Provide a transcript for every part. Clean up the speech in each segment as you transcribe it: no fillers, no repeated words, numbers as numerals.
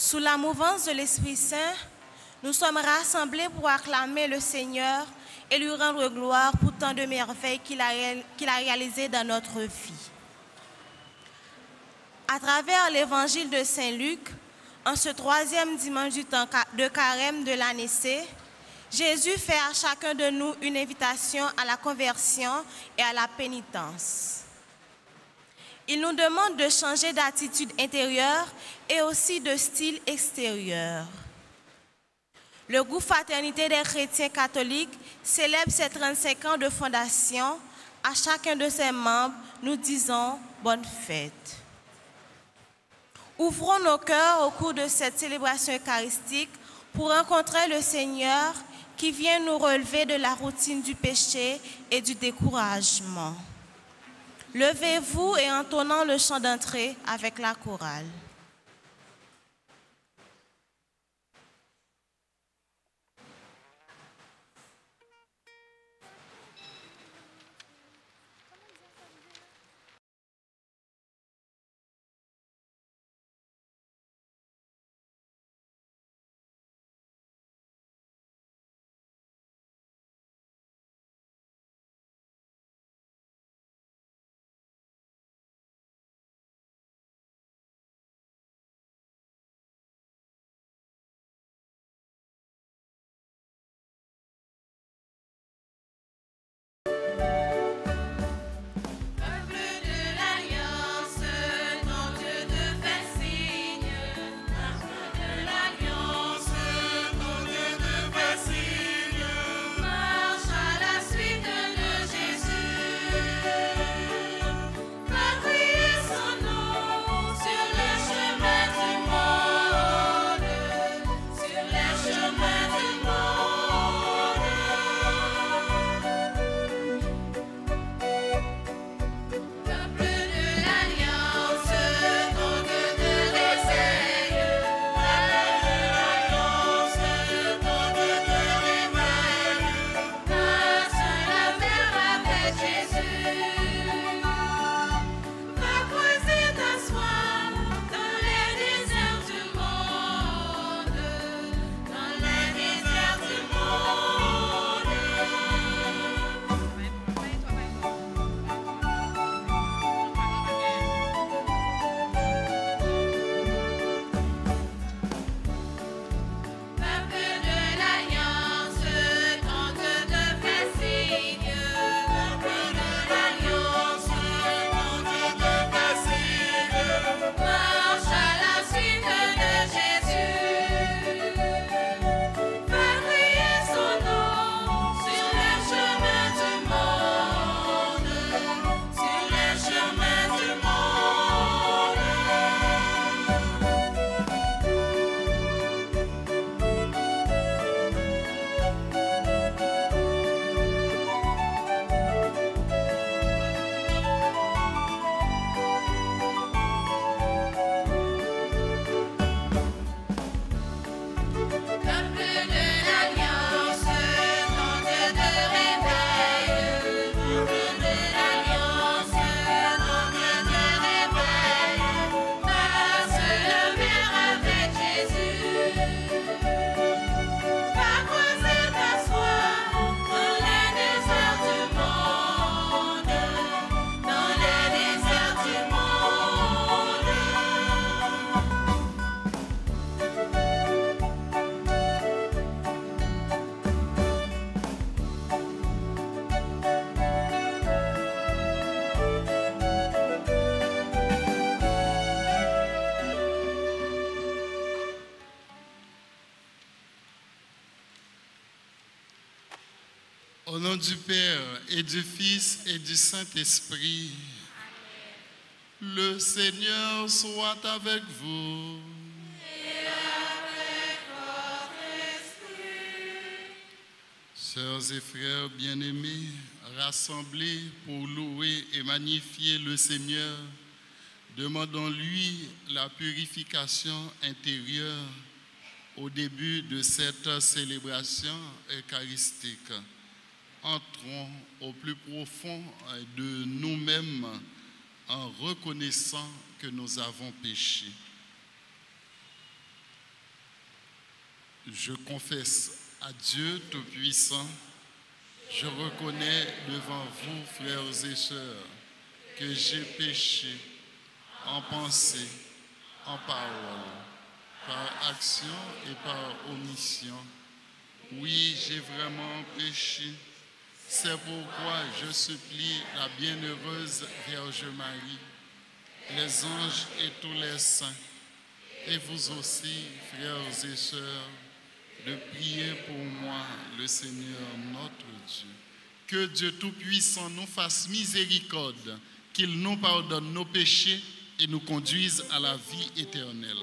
Sous la mouvance de l'Esprit Saint, nous sommes rassemblés pour acclamer le Seigneur et lui rendre gloire pour tant de merveilles qu'il a réalisées dans notre vie. À travers l'évangile de Saint Luc, en ce 3e dimanche du temps de carême de l'année C, Jésus fait à chacun de nous une invitation à la conversion et à la pénitence. Il nous demande de changer d'attitude intérieure et aussi de style extérieur. Le groupe Fraternité des chrétiens catholiques célèbre ses 35 ans de fondation. À chacun de ses membres, nous disons bonne fête. Ouvrons nos cœurs au cours de cette célébration eucharistique pour rencontrer le Seigneur qui vient nous relever de la routine du péché et du découragement. Levez-vous et entonnons le chant d'entrée avec la chorale. Au nom du Père et du Fils et du Saint-Esprit, le Seigneur soit avec vous. Et avec votre esprit. Sœurs et frères bien-aimés, rassemblés pour louer et magnifier le Seigneur, demandons-lui la purification intérieure au début de cette célébration eucharistique. Entrons au plus profond de nous-mêmes en reconnaissant que nous avons péché. Je confesse à Dieu Tout-Puissant, je reconnais devant vous, frères et sœurs, que j'ai péché en pensée, en parole, par action et par omission. Oui, j'ai vraiment péché. C'est pourquoi je supplie la bienheureuse Vierge Marie, les anges et tous les saints, et vous aussi, frères et sœurs, de prier pour moi, le Seigneur notre Dieu. Que Dieu Tout-Puissant nous fasse miséricorde, qu'il nous pardonne nos péchés et nous conduise à la vie éternelle.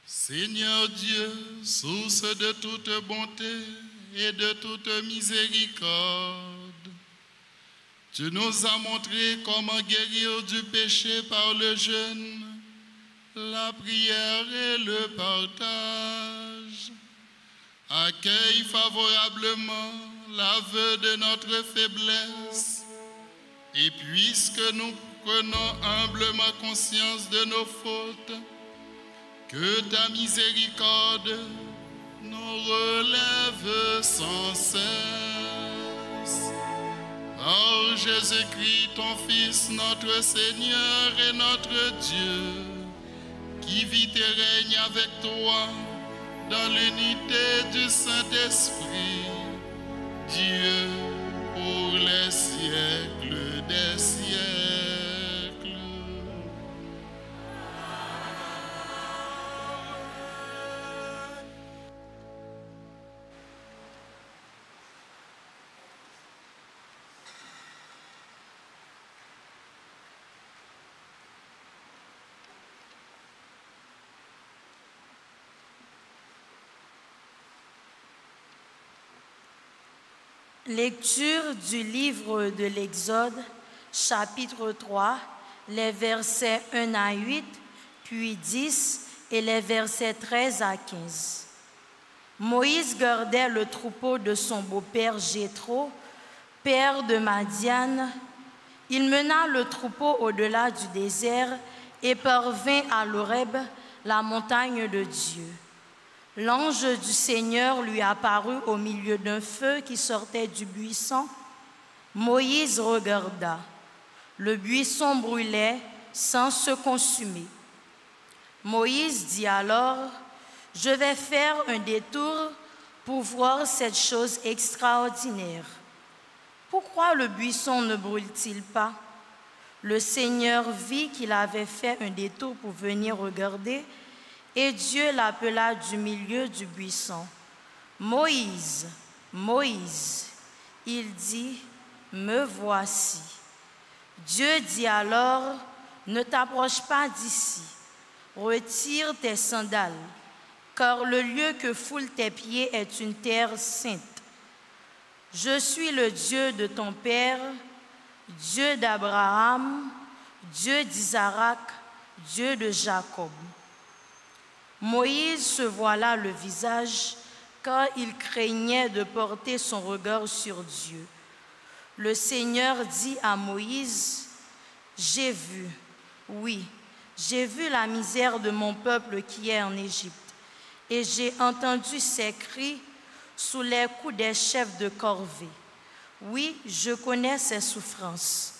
Seigneur Dieu, source de toute bonté et de toute miséricorde, tu nous as montré comment guérir du péché par le jeûne, la prière et le partage. Accueille favorablement l'aveu de notre faiblesse, et puisque nous prenons humblement conscience de nos fautes, que ta miséricorde nous relève sans cesse. Par Jésus-Christ, ton Fils, notre Seigneur et notre Dieu, qui vit et règne avec toi dans l'unité du Saint-Esprit, Dieu pour les siècles des siècles. Lecture du livre de l'Exode, chapitre 3, les versets 1 à 8, puis 10 et les versets 13 à 15. Moïse gardait le troupeau de son beau-père Jéthro, père de Madian. Il mena le troupeau au-delà du désert et parvint à l'Horeb, la montagne de Dieu. L'ange du Seigneur lui apparut au milieu d'un feu qui sortait du buisson. Moïse regarda. Le buisson brûlait sans se consumer. Moïse dit alors, « Je vais faire un détour pour voir cette chose extraordinaire. Pourquoi le buisson ne brûle-t-il pas ?» Le Seigneur vit qu'il avait fait un détour pour venir regarder, et Dieu l'appela du milieu du buisson. « Moïse, Moïse, il dit, me voici. Dieu dit alors, ne t'approche pas d'ici, retire tes sandales, car le lieu que foulent tes pieds est une terre sainte. Je suis le Dieu de ton père, Dieu d'Abraham, Dieu d'Isaac, Dieu de Jacob. Moïse se voila le visage, car il craignait de porter son regard sur Dieu. Le Seigneur dit à Moïse, j'ai vu, oui, j'ai vu la misère de mon peuple qui est en Égypte, et j'ai entendu ses cris sous les coups des chefs de corvée. Oui, je connais ses souffrances.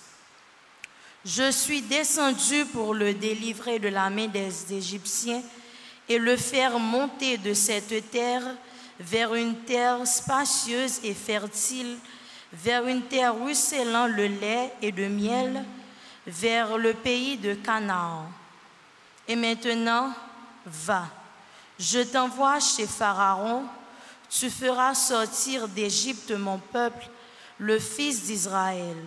Je suis descendu pour le délivrer de la main des Égyptiens et le faire monter de cette terre vers une terre spacieuse et fertile, vers une terre ruisselant le lait et le miel, vers le pays de Canaan. Et maintenant, va, je t'envoie chez Pharaon, tu feras sortir d'Égypte mon peuple, le fils d'Israël.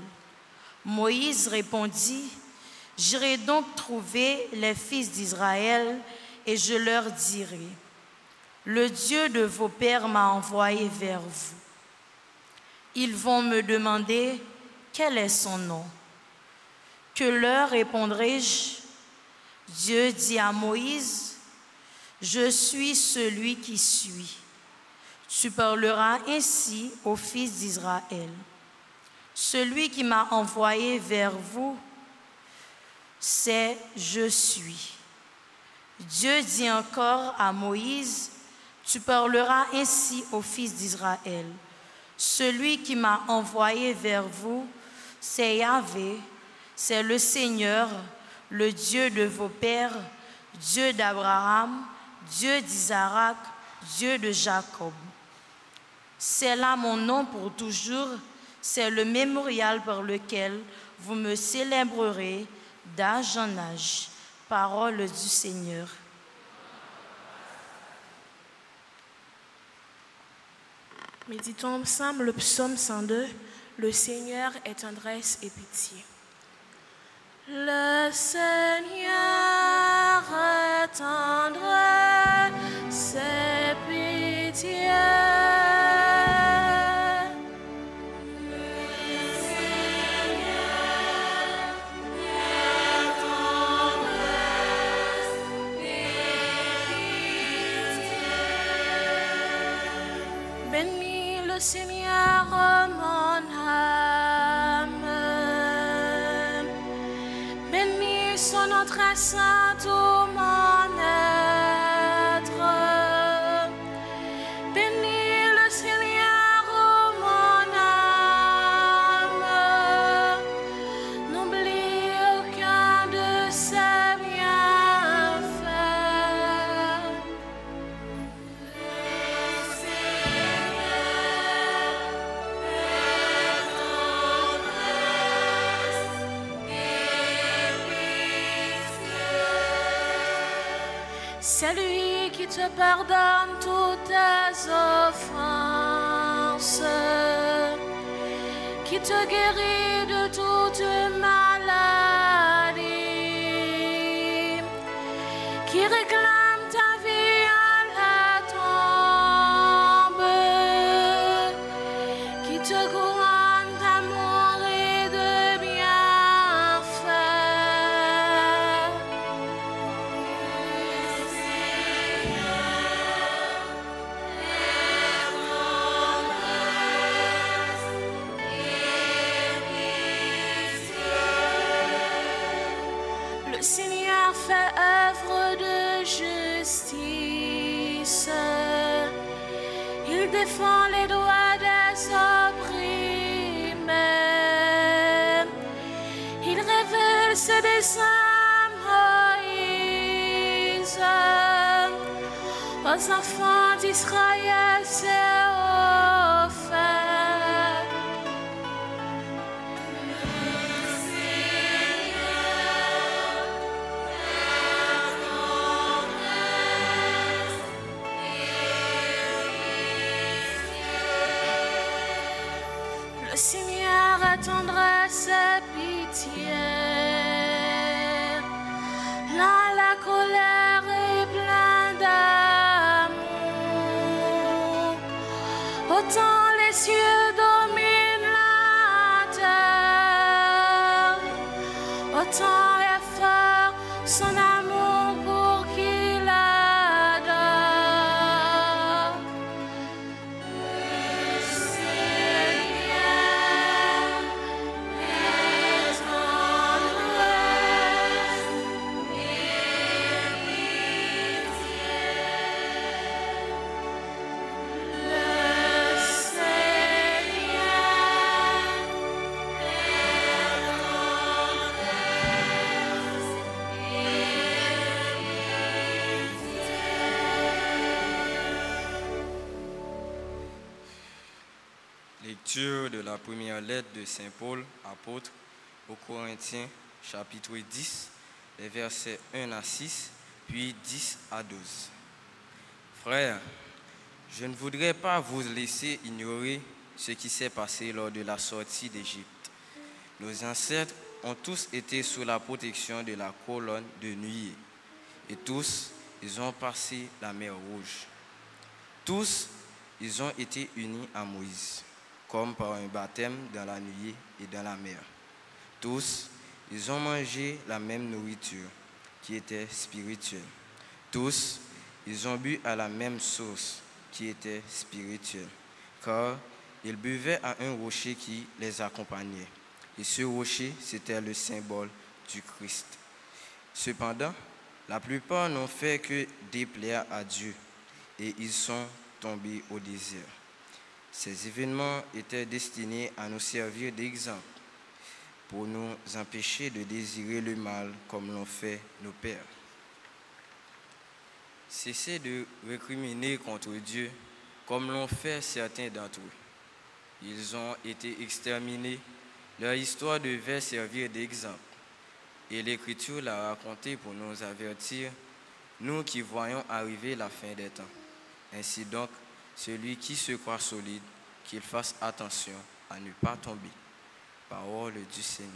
Moïse répondit, j'irai donc trouver les fils d'Israël et je leur dirai, le Dieu de vos pères m'a envoyé vers vous. Ils vont me demander quel est son nom. Que leur répondrai-je? Dieu dit à Moïse, je suis celui qui suis. Tu parleras ainsi aux fils d'Israël. Celui qui m'a envoyé vers vous, c'est je suis. Dieu dit encore à Moïse, tu parleras ainsi aux fils d'Israël. Celui qui m'a envoyé vers vous, c'est Yahvé, c'est le Seigneur, le Dieu de vos pères, Dieu d'Abraham, Dieu d'Isaac, Dieu de Jacob. C'est là mon nom pour toujours, c'est le mémorial par lequel vous me célébrerez d'âge en âge. Parole du Seigneur. Méditons ensemble le psaume 102. Le Seigneur est tendresse et pitié. Le Seigneur est tendresse et pitié. Bénis le Seigneur, mon âme. Bénis son nom très saint, tout mon être. Bénis le Seigneur, mon âme. N'oublie aucun de ses bienfaits. C'est lui qui te pardonne toutes tes offenses, qui te guérit de toute maladie, qui réclame ta vie à la tombe, qui te couronne d'amour et de bienfaits. Le Seigneur fait œuvre de justice. Il défend les droits des opprimés. Il révèle ses desseins à Moïse. Aux enfants d'Israël, c'est offert. cimetière. Là, la colère est pleine d'amour. Autant les cieux dominent la terre, autant est fort son amour pour qui l'adore. Le Seigneur est tendresse et pitié. Le Lecture de la première lettre de Saint Paul, apôtre, aux Corinthiens, chapitre 10, les versets 1 à 6, puis 10 à 12. Frères, je ne voudrais pas vous laisser ignorer ce qui s'est passé lors de la sortie d'Égypte. Nos ancêtres ont tous été sous la protection de la colonne de nuée, et tous, ils ont passé la mer Rouge. Tous, ils ont été unis à Moïse, comme par un baptême dans la nuée et dans la mer. Tous, ils ont mangé la même nourriture, qui était spirituelle. Tous, ils ont bu à la même source, qui était spirituelle, car ils buvaient à un rocher qui les accompagnait. Et ce rocher, c'était le symbole du Christ. Cependant, la plupart n'ont fait que déplaire à Dieu, et ils sont tombés au désert. Ces événements étaient destinés à nous servir d'exemple pour nous empêcher de désirer le mal comme l'ont fait nos pères. Cessez de récriminer contre Dieu comme l'ont fait certains d'entre eux. Ils ont été exterminés, leur histoire devait servir d'exemple. Et l'Écriture l'a raconté pour nous avertir, nous qui voyons arriver la fin des temps. Ainsi donc, celui qui se croit solide, qu'il fasse attention à ne pas tomber. Parole du Seigneur.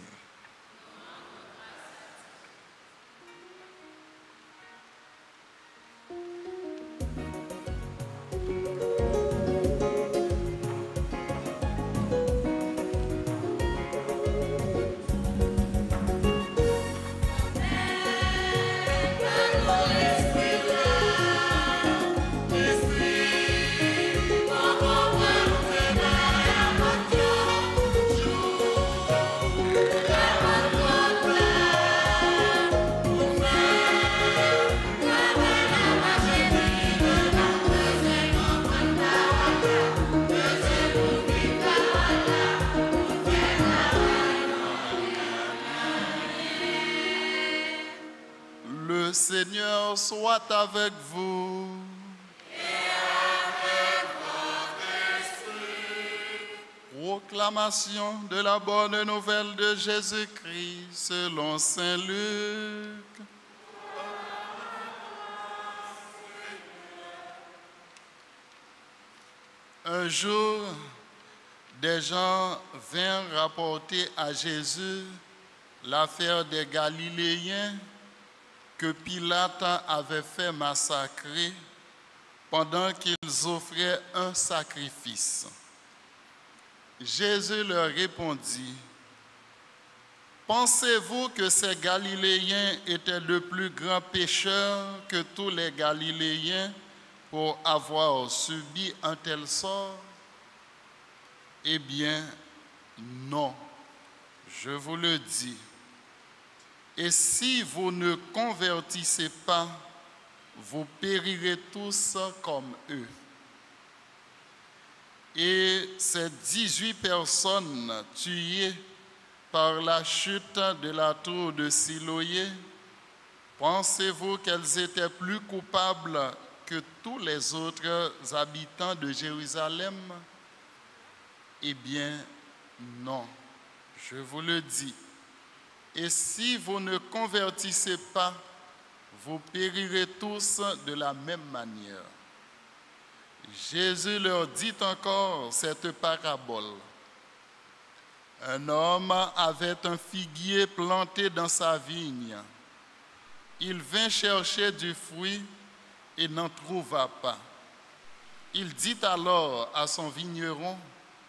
Le Seigneur soit avec vous. Et avec votre esprit. Proclamation de la bonne nouvelle de Jésus-Christ selon Saint Luc. Un jour, des gens vinrent rapporter à Jésus l'affaire des Galiléens que Pilate avait fait massacrer pendant qu'ils offraient un sacrifice. Jésus leur répondit, « Pensez-vous que ces Galiléens étaient de plus grands pécheurs que tous les Galiléens pour avoir subi un tel sort? Eh bien, non, je vous le dis. Et si vous ne convertissez pas, vous périrez tous comme eux. » Et ces 18 personnes tuées par la chute de la tour de Siloé, pensez-vous qu'elles étaient plus coupables que tous les autres habitants de Jérusalem? Eh bien, non, je vous le dis. Et si vous ne convertissez pas, vous périrez tous de la même manière. Jésus leur dit encore cette parabole. Un homme avait un figuier planté dans sa vigne. Il vint chercher du fruit et n'en trouva pas. Il dit alors à son vigneron,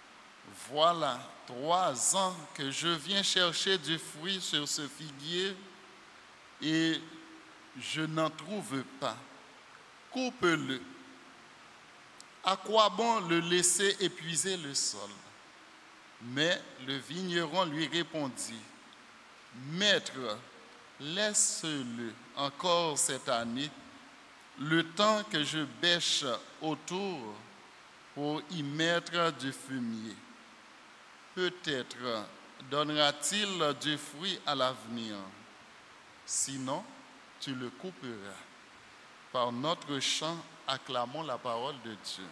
« Voilà 3 ans que je viens chercher du fruit sur ce figuier et je n'en trouve pas. Coupe-le. À quoi bon le laisser épuiser le sol ?» Mais le vigneron lui répondit, « Maître, laisse-le encore cette année, le temps que je bêche autour pour y mettre du fumier. Peut-être donnera-t-il du fruit à l'avenir. Sinon, tu le couperas. » Par notre chant, acclamons la parole de Dieu.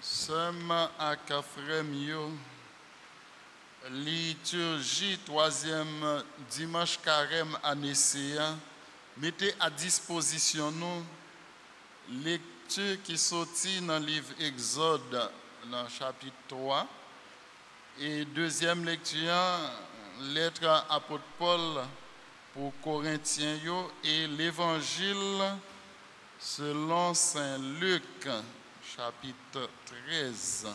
Somme à Frère liturgie 3e dimanche carême année CA, mettez à disposition nous lecture qui sortit dans le livre Exode, dans le chapitre 3, et deuxième lecture, lettre à apôtre Paul pour Corinthiens, et l'évangile selon Saint Luc, chapitre 13.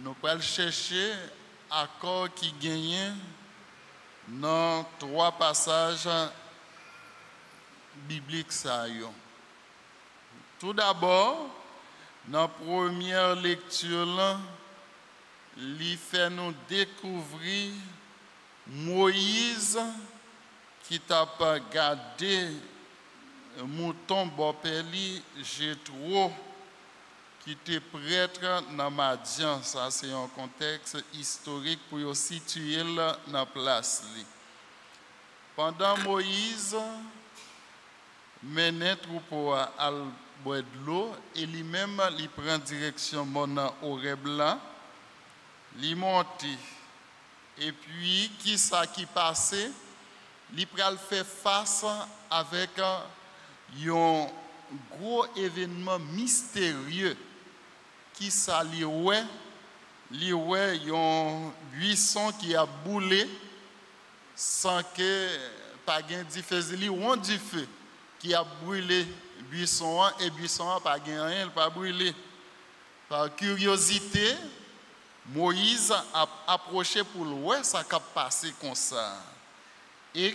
Nous allons chercher accord qui gagne dans 3 passages bibliques. Tout d'abord, dans la première lecture, il fait nous découvrir Moïse qui t'a pas gardé mouton Bopeli Jéthro qui était prêtre dans Madian. Ça, c'est un contexte historique pour situer dans la place. Pendant Moïse menait troupeau à boire de l'eau et lui-même il prend direction Mona Orebla, il monte. Et puis, qui ça qui passait, il fait face avec un gros événement mystérieux qui s'allie un buisson qui a boulé sans que pas gain du feu qui a brûlé buisson et buisson pas gain rien pas brûlé. Par curiosité, Moïse a approché pour voir ça qui a passé comme ça. Et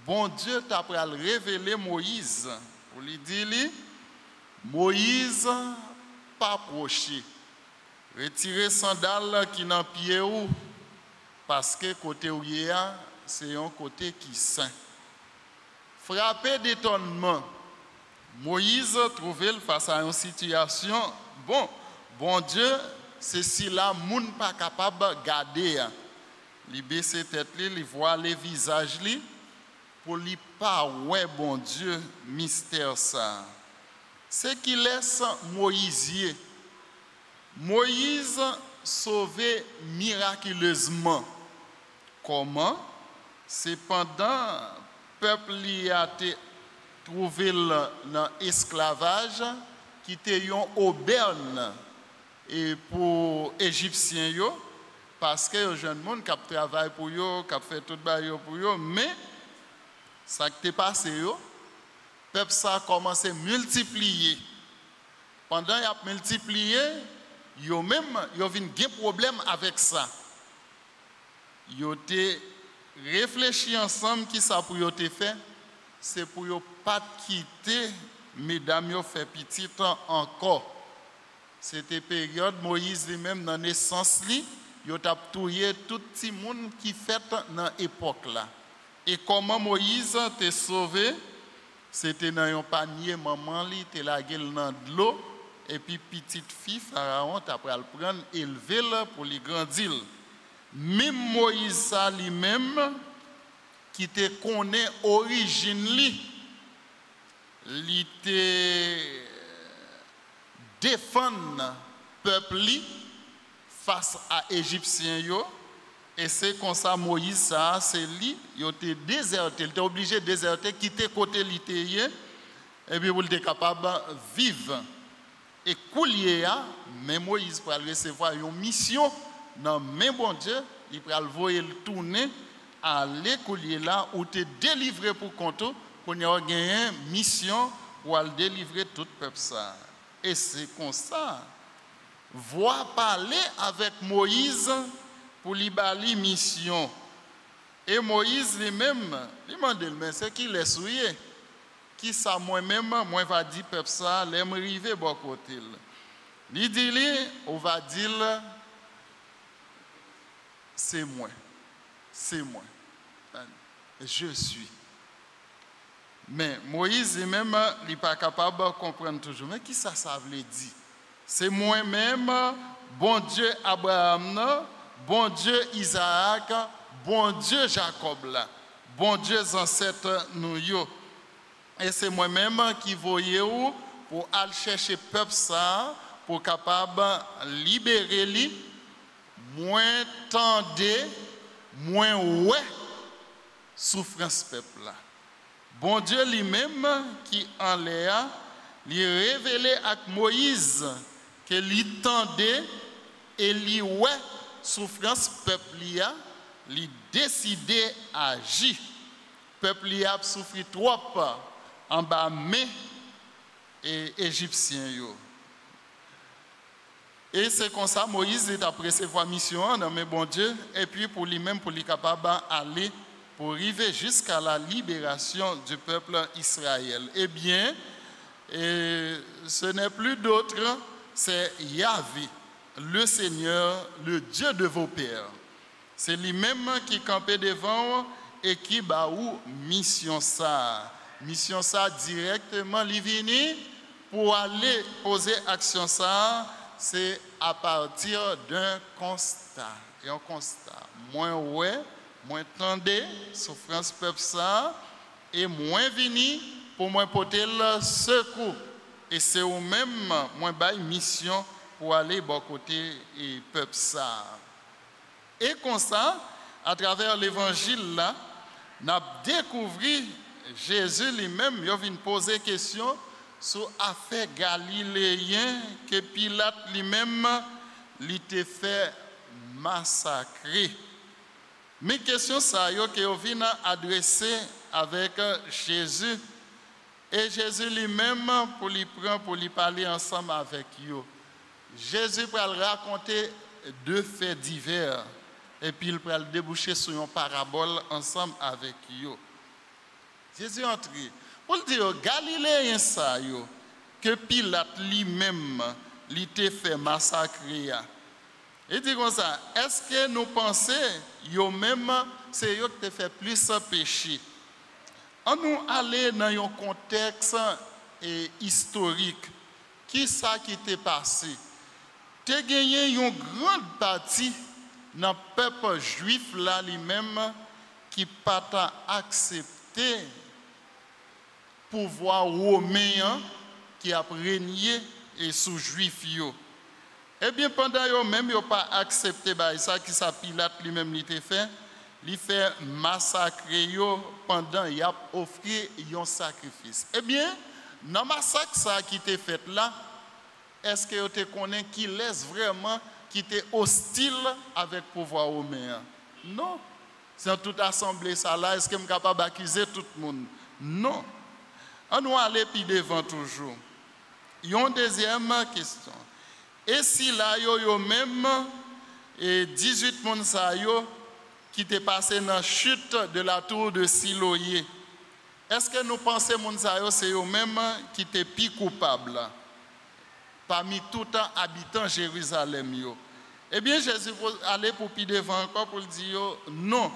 bon Dieu t'a révélé Moïse pour lui dire Moïse pas approché. Retirez sandales qui n'en pied ou parce que côté où il y a c'est un côté qui saint. Frappé d'étonnement, Moïse trouvait face à une situation bon Dieu c'est si là moun pas capable de garder. Il baisse tête il voit les visages li pour lui pas ouais bon Dieu mystère ça. Ce qui laisse Moïse sauvé miraculeusement. Comment? C'est pendant le peuple y a trouvé dans l'esclavage qui était une aubaine et pour Égyptiens parce que les jeunes gens qui travaillent pour eux, qui fait tout pour eux, mais ça qui est passé, le peuple ça a commencé à multiplier. Pendant qu'il a multiplié, ils ont un problème avec ça. Ils ont réfléchi ensemble qui ça pour eux faire, c'est pour eux pas quitter mesdames yo fait petit encore. C'était période Moïse lui-même dans naissance li, il a tué tout petit monde qui fait dans époque là. Et comment Moïse t'a sauvé? C'était dans un panier maman li te lagé dans de l'eau et puis petite fille Pharaon t'a pris le prendre élever pour lui grandir. Même Moïse lui-même qui te connaît origine li te défendre peuple face à Égyptiens yo. Et c'est comme ça Moïse ça c'est lui il était déserté, il était obligé de déserter, quitter côté littéraire et puis pour être capable de vivre. Et coulier mais Moïse pour recevoir une mission dans même bon Dieu, il va le voir le tourner à l'écolier là où te délivrer pour compte qu'on a gagné mission pour aller délivrer tout le peuple ça. Et c'est comme ça voir parler avec Moïse pour lui bali mission. Et Moïse lui-même, il m'a dit, mais c'est qui les souillé? Qui ça moi-même, moi va dire peuple ça, l'aime river bon côté. Il dit, on va dire, c'est moi. C'est moi. Je suis. Mais Moïse lui-même, il n'est pas capable de comprendre toujours. Mais qui ça veut dire? C'est moi-même, bon Dieu Abraham, bon Dieu Isaac, bon Dieu Jacob là, bon Dieu ancêtre nous yo. Et c'est moi-même qui voyais pour aller chercher peuple ça pour capable libérer lui, moins tendez, moins ouais souffrance peuple là. Bon Dieu lui-même qui en l'air, lui révélé à Moïse que lui tendait et lui ouais souffrance peuple là, lui décidé à agir. Peuple a souffert trop en bas mais et égyptien yo. Et c'est comme ça Moïse est après recevoir mission dans mes bon Dieu et puis pour lui-même pour lui capable aller pour arriver jusqu'à la libération du peuple Israël. Eh bien, ce n'est plus d'autre, c'est Yahvé, le Seigneur, le Dieu de vos pères. C'est lui-même qui campait devant et qui baou mission ça. Mission ça directement, il vient pour aller poser action ça, c'est à partir d'un constat. Et un constat, moins ouais, moins tendez, souffrance peuple ça, et moins vini pour moins porter le secours. Et c'est au même moins bail mission pour aller bon côté et peuple ça. Et comme ça, à travers l'évangile là, on a découvert Jésus lui-même, il vient poser question sur l'affaire galiléen que Pilate lui-même l'était fait massacrer. Mais question ça que vient adresser avec Jésus et Jésus lui-même pour lui prendre pour lui parler ensemble avec eux. Jésus va raconter deux faits divers et puis il va déboucher sur une parabole ensemble avec eux. Jésus entre pour dire Galiléen ça que Pilate lui-même l'était fait massacrer. Il dit comme ça, est-ce que nous pensons yo même c'est eux qui te fait plus péché? On nous aller dans un contexte historique. Qui ça qui t'est passé? Tu as gagné une grande partie dans le peuple juif là lui-même qui pas accepté pouvoir romain qui a régné sous juif yo. Eh bien pendant yo même yo pas accepté ça qui ça Pilate lui-même l'était fait, il fait massacrer yo pendant il a offert un sacrifice. Eh bien dans massacre ça qui était fait là, est-ce que vous te connaissez qui laisse vraiment qui était hostile avec le pouvoir romain? Non. C'est toute assemblée ça là, est-ce que je suis capable d'accuser tout le monde? Non. On va aller plus devant toujours. Il y a une deuxième question. Et si là, yo même, et 18 personnes qui étaient passés dans la chute de la tour de Siloé, est-ce que nous pensons que c'est eux-mêmes qui étaient plus coupables parmi tout les habitants de Jérusalem? Eh bien, Jésus allait pour plus devant encore pour dire non.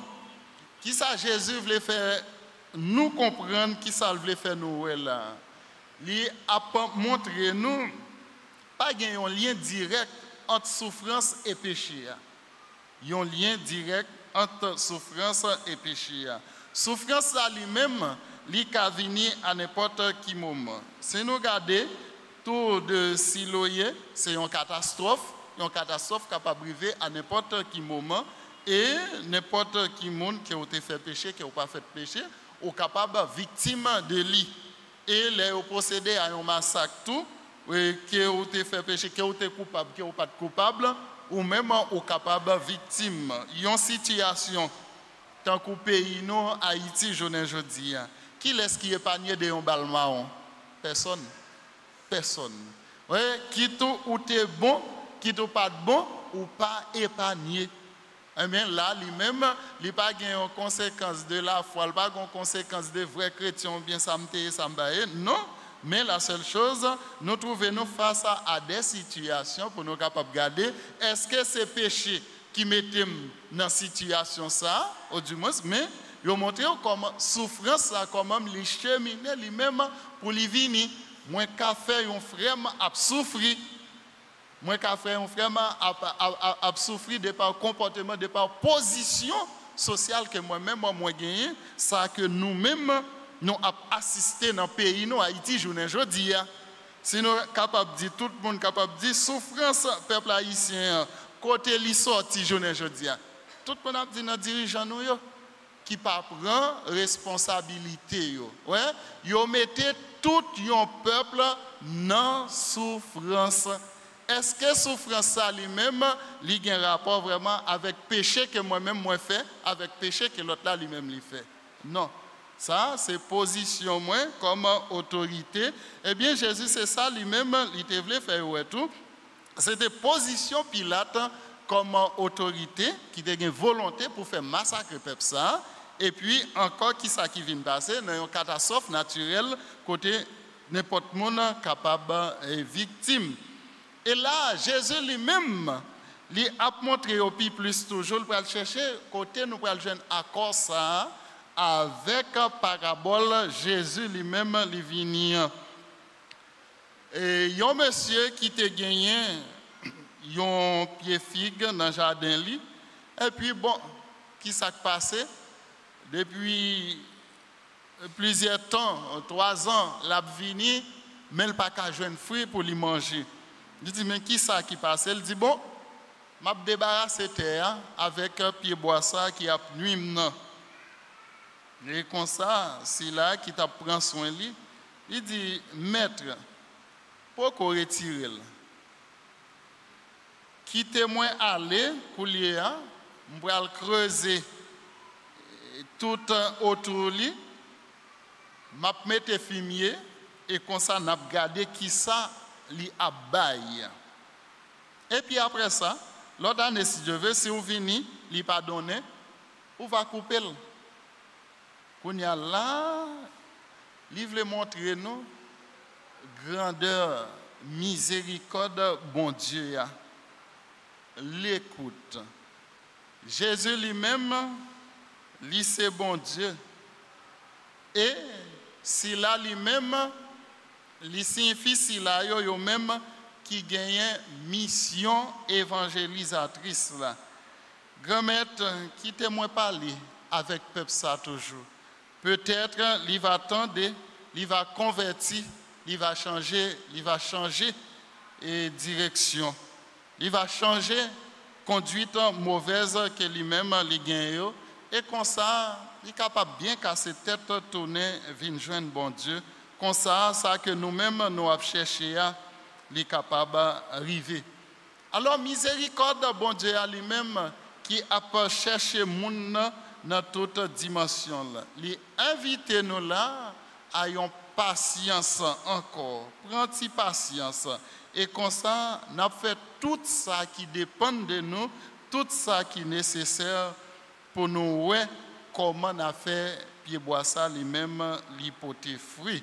Qui ça Jésus voulait faire nous comprendre qui ça voulait faire nous là? Il a montré nous pas qu'il y a un lien direct entre souffrance et péché. Il y a un lien direct entre souffrance et péché. Souffrance ça lui-même, il peut venir à n'importe quel moment. Si nous regardons tout de Siloé, c'est une catastrophe capable d'arriver à n'importe quel moment et n'importe qui monde qui a été fait péché, qui n'a pas fait péché, est capable victime de lui. Et les procédé à un massacre tout, qui a été fait péché, qui a été coupable, qui n'a pas coupable, ou même est capable victime. Il y a une situation tant qu'au pays nous Haïti aujourd'hui. Qui est-ce qui est épargné de un bal marron? Personne. Ouais, qui tout ou t'es bon, qui tout pas bon ou pas épargné. Eh bien là, lui-même, il n'a pas une conséquence de la foi, il n'a pas une conséquence de vrais chrétiens, bien samedi, non. Mais la seule chose, nous trouvons face à des situations pour nous capables de garder, est-ce que c'est péché qui mettait dans cette situation ça, ou du moins, mais il a montré comment souffrance ça, comment les cheminer lui-même pour lui venir. Moi, qu'à faire un frère à souffrir. Moi, qu'à faire un frère à souffrir de par comportement, de par position sociale que moi-même, moi, gagné, ça que nous-mêmes, nous avons assisté dans le pays, nous, Haïti, aujourd'hui. Si nous sommes capables de dire, tout le monde est capable de dire, souffrance, peuple haïtien, côté li sorti, aujourd'hui. Tout le monde a dit, nos dirigeants, nous, qui pas prend responsabilité. Ouais? Ils mettent tout un peuple dans souffrance. Est-ce que souffrance ça lui-même, il y a un rapport vraiment avec péché que moi-même moi fait, avec péché que l'autre là lui-même lui fait? Non. Ça, c'est position moi comme autorité. Eh bien, Jésus, c'est ça lui-même, il voulait faire ouais, tout. C'était position Pilate comme autorité qui a une volonté pour faire massacrer le peuple ça. Et puis, encore, qui ça qui vient de passer? Dans une catastrophe naturelle, côté n'importe qui capable et victime. Et là, Jésus lui-même, il a montré au plus toujours, pour chercher côté nous pour le jeune accord ça avec parabole Jésus lui-même il vient. Et il y a un monsieur qui t'a gagné un pied figue dans le jardin li. Et puis bon, qui s'est passé depuis plusieurs temps, 3 ans, l'a vini, mais il n'a pas qu'à jouer un fruit pour lui manger. Il dit, mais qui ça qui passe? Il dit, bon, je vais débarrasser terre avec un pied bois ça qui a nuit. Et comme ça, c'est là qui t'a pris soin de lui. Il dit, maître, pourquoi retirer? Quittez-moi aller pour lui, je vais creuser tout autour de lui, je vais mettre fumier et comme ça, je vais regarder qui ça li abaye. Et puis après ça, l'autre année, si je veux, si vous venez, li pas donné, vous va couper. Qu'on y a là, il veut montrer nous grandeur, miséricorde, bon Dieu. L'écoute. Jésus lui-même, lui c'est bon Dieu. Et si là lui-même, il signifie si là yo même qui gagne mission évangélisatrice là. Grand-mère qui témoin parler avec peuple ça toujours. Peut-être il va attendre, il va convertir, il va changer et direction. Il va changer conduite mauvaise que lui-même il gagne et comme ça, il est capable bien casser tête tourner vinn joindre bon Dieu. Comme ça, ça que nous-mêmes nous avons cherché à les capables d'arriver. Alors, miséricorde, bon Dieu, à lui-même, qui a cherché moun dans toute dimension. Il invite nous là à une patience encore. Prends-y patience. Et comme ça, nous avons fait tout ça qui dépend de nous, tout ça qui est nécessaire pour nous voir comment on a fait pied bois ça lui-même, l'hypothèse fruit.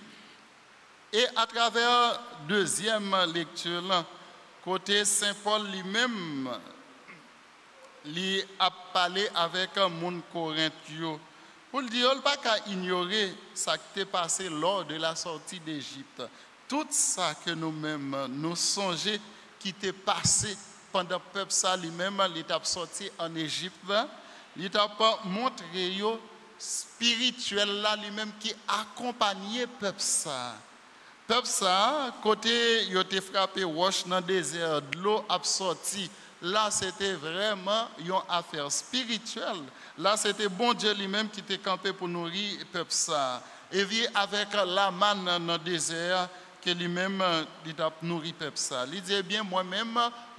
Et à travers deuxième lecture, côté Saint Paul lui-même, il a parlé avec un monde corinthien. Pour le dire, il ne pas qu'à ignorer ce qui est passé lors de la sortie d'Égypte. Tout ça que nous-mêmes, nous songeons qui était passé pendant que le peuple ça lui-même, il est sorti en Égypte, il a montré spirituel là lui-même qui accompagnait peuple ça. Peuple ça, côté il était frappé roche dans le désert, de l'eau a sorti. Là, c'était vraiment une affaire spirituelle. Là, c'était bon Dieu lui-même qui était campé pour nourrir peuple ça. Et vit avec la manne dans le désert que lui-même il a nourri peuple ça. Il dit bien moi-même,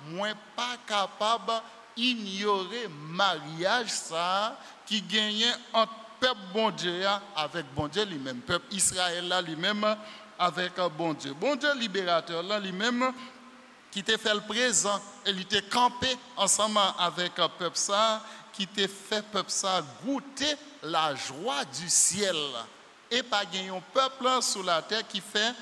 moi pas capable ignorer mariage ça qui gagnait entre peuple bon Dieu avec bon Dieu lui-même, peuple Israël là lui-même avec bon Dieu. Bon Dieu libérateur là lui-même qui t'a fait le présent et il était campé ensemble avec peuple ça qui t'a fait peuple ça goûter la joie du ciel et pas gagner un peuple sur la terre qui fait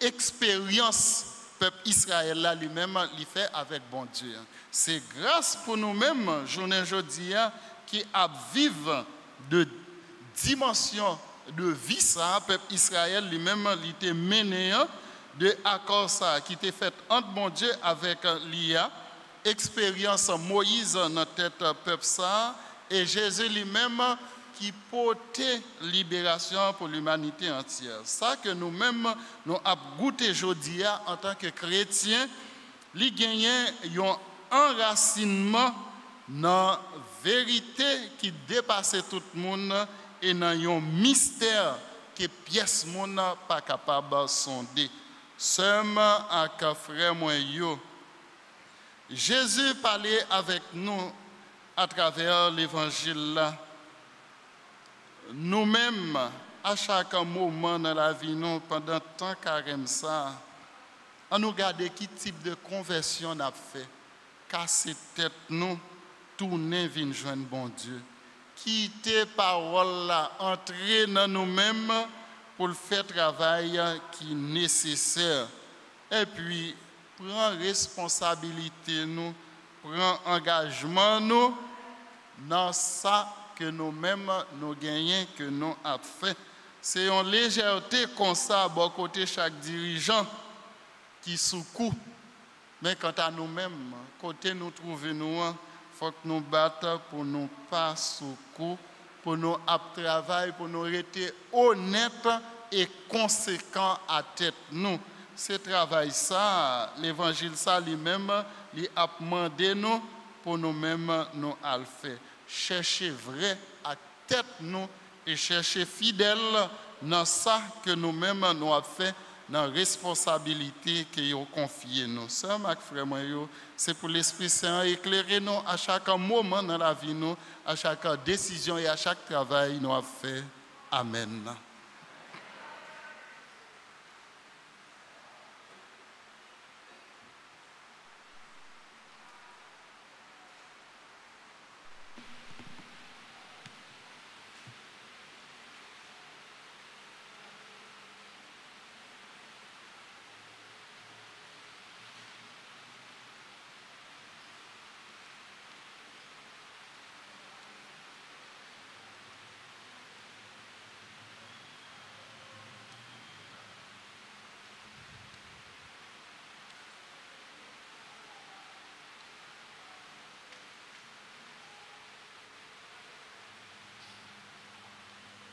expérience peuple Israël là lui-même il fait avec bon Dieu. C'est grâce pour nous-mêmes journée aujourd'hui qui a vivre de dimension de vie ça peuple Israël lui-même il était mené de accord ça qui était fait entre bon Dieu avec l'IA expérience Moïse dans notre tête peuple ça et Jésus lui-même qui portait libération pour l'humanité entière. Ça que nous-mêmes nous avons goûté aujourd'hui en tant que chrétiens, li gagnent un enracinement dans la vérité qui dépasse tout le monde et dans un mystère que pièce monde pas capable de sonder. Seulement avec frère moi yo. Jésus parlait avec nous à travers l'évangile là. Nous-mêmes, à chaque moment dans la vie, nous, pendant tant carême ça, on nous regarde qui type de conversion on a fait. Casser tête nous, tourner vers joindre bon Dieu. Quitter parole là, entrer dans nous-mêmes pour le faire travail qui est nécessaire. Et puis, prendre responsabilité nous, prendre engagement nous dans ça que nous-mêmes nous gagnons, que nous avons fait. C'est une légèreté comme ça à bon côté chaque dirigeant qui sous-coup. Mais quant à nous-mêmes, côté nous trouvons nous, il faut que nous battions pour nous pas sous-coup, pour nous travailler, pour nous rester honnêtes et conséquents à tête nous. C'est travail ça, l'évangile ça lui-même, il a demandé nous pour nous-mêmes nous à le faire. Chercher vrai à tête nous et chercher fidèle dans ça que nous-mêmes nous avons fait, dans la responsabilité que nous confié nous. Ça, ma frère, c'est pour l'Esprit Saint éclairer nous à chaque moment dans la vie, nous, à chaque décision et à chaque travail nous avons fait. Amen.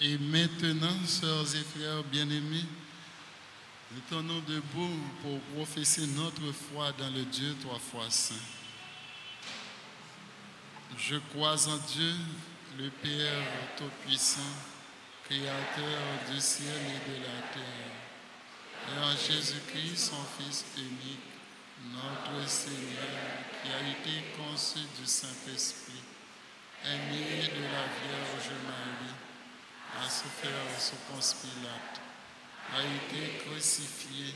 Et maintenant, sœurs et frères bien-aimés, nous tenons debout pour professer notre foi dans le Dieu trois fois saint. Je crois en Dieu, le Père Tout-Puissant, Créateur du ciel et de la terre, et en Jésus-Christ, son Fils unique, notre Seigneur, qui a été conçu du Saint-Esprit, est né de la Vierge Marie, a souffert sous Ponce Pilate, a été crucifié,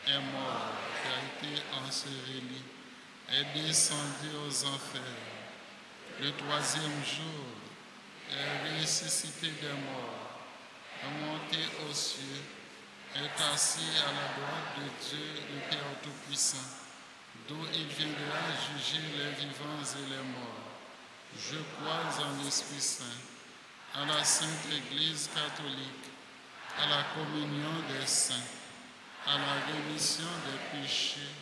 est mort, a été enseveli, est descendu aux enfers. Le troisième jour, est ressuscité des morts, est monté aux cieux, est assis à la droite de Dieu, le Père Tout-Puissant, d'où il viendra juger les vivants et les morts. Je crois en l'Esprit Saint, à la Sainte Église catholique, à la communion des saints, à la rémission des péchés,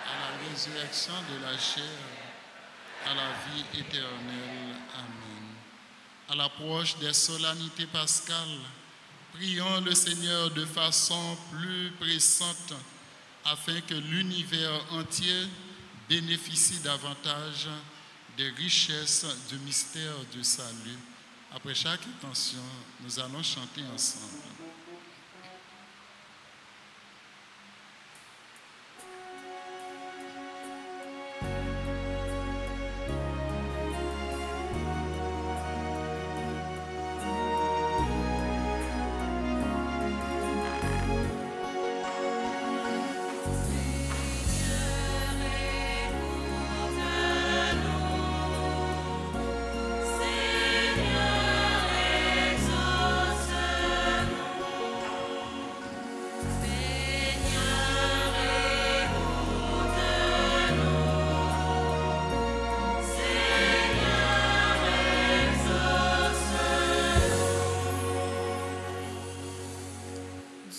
à la résurrection de la chair, à la vie éternelle. Amen. À l'approche des solennités pascales, prions le Seigneur de façon plus pressante afin que l'univers entier bénéficie davantage des richesses du mystère du salut. Après chaque intention, nous allons chanter ensemble.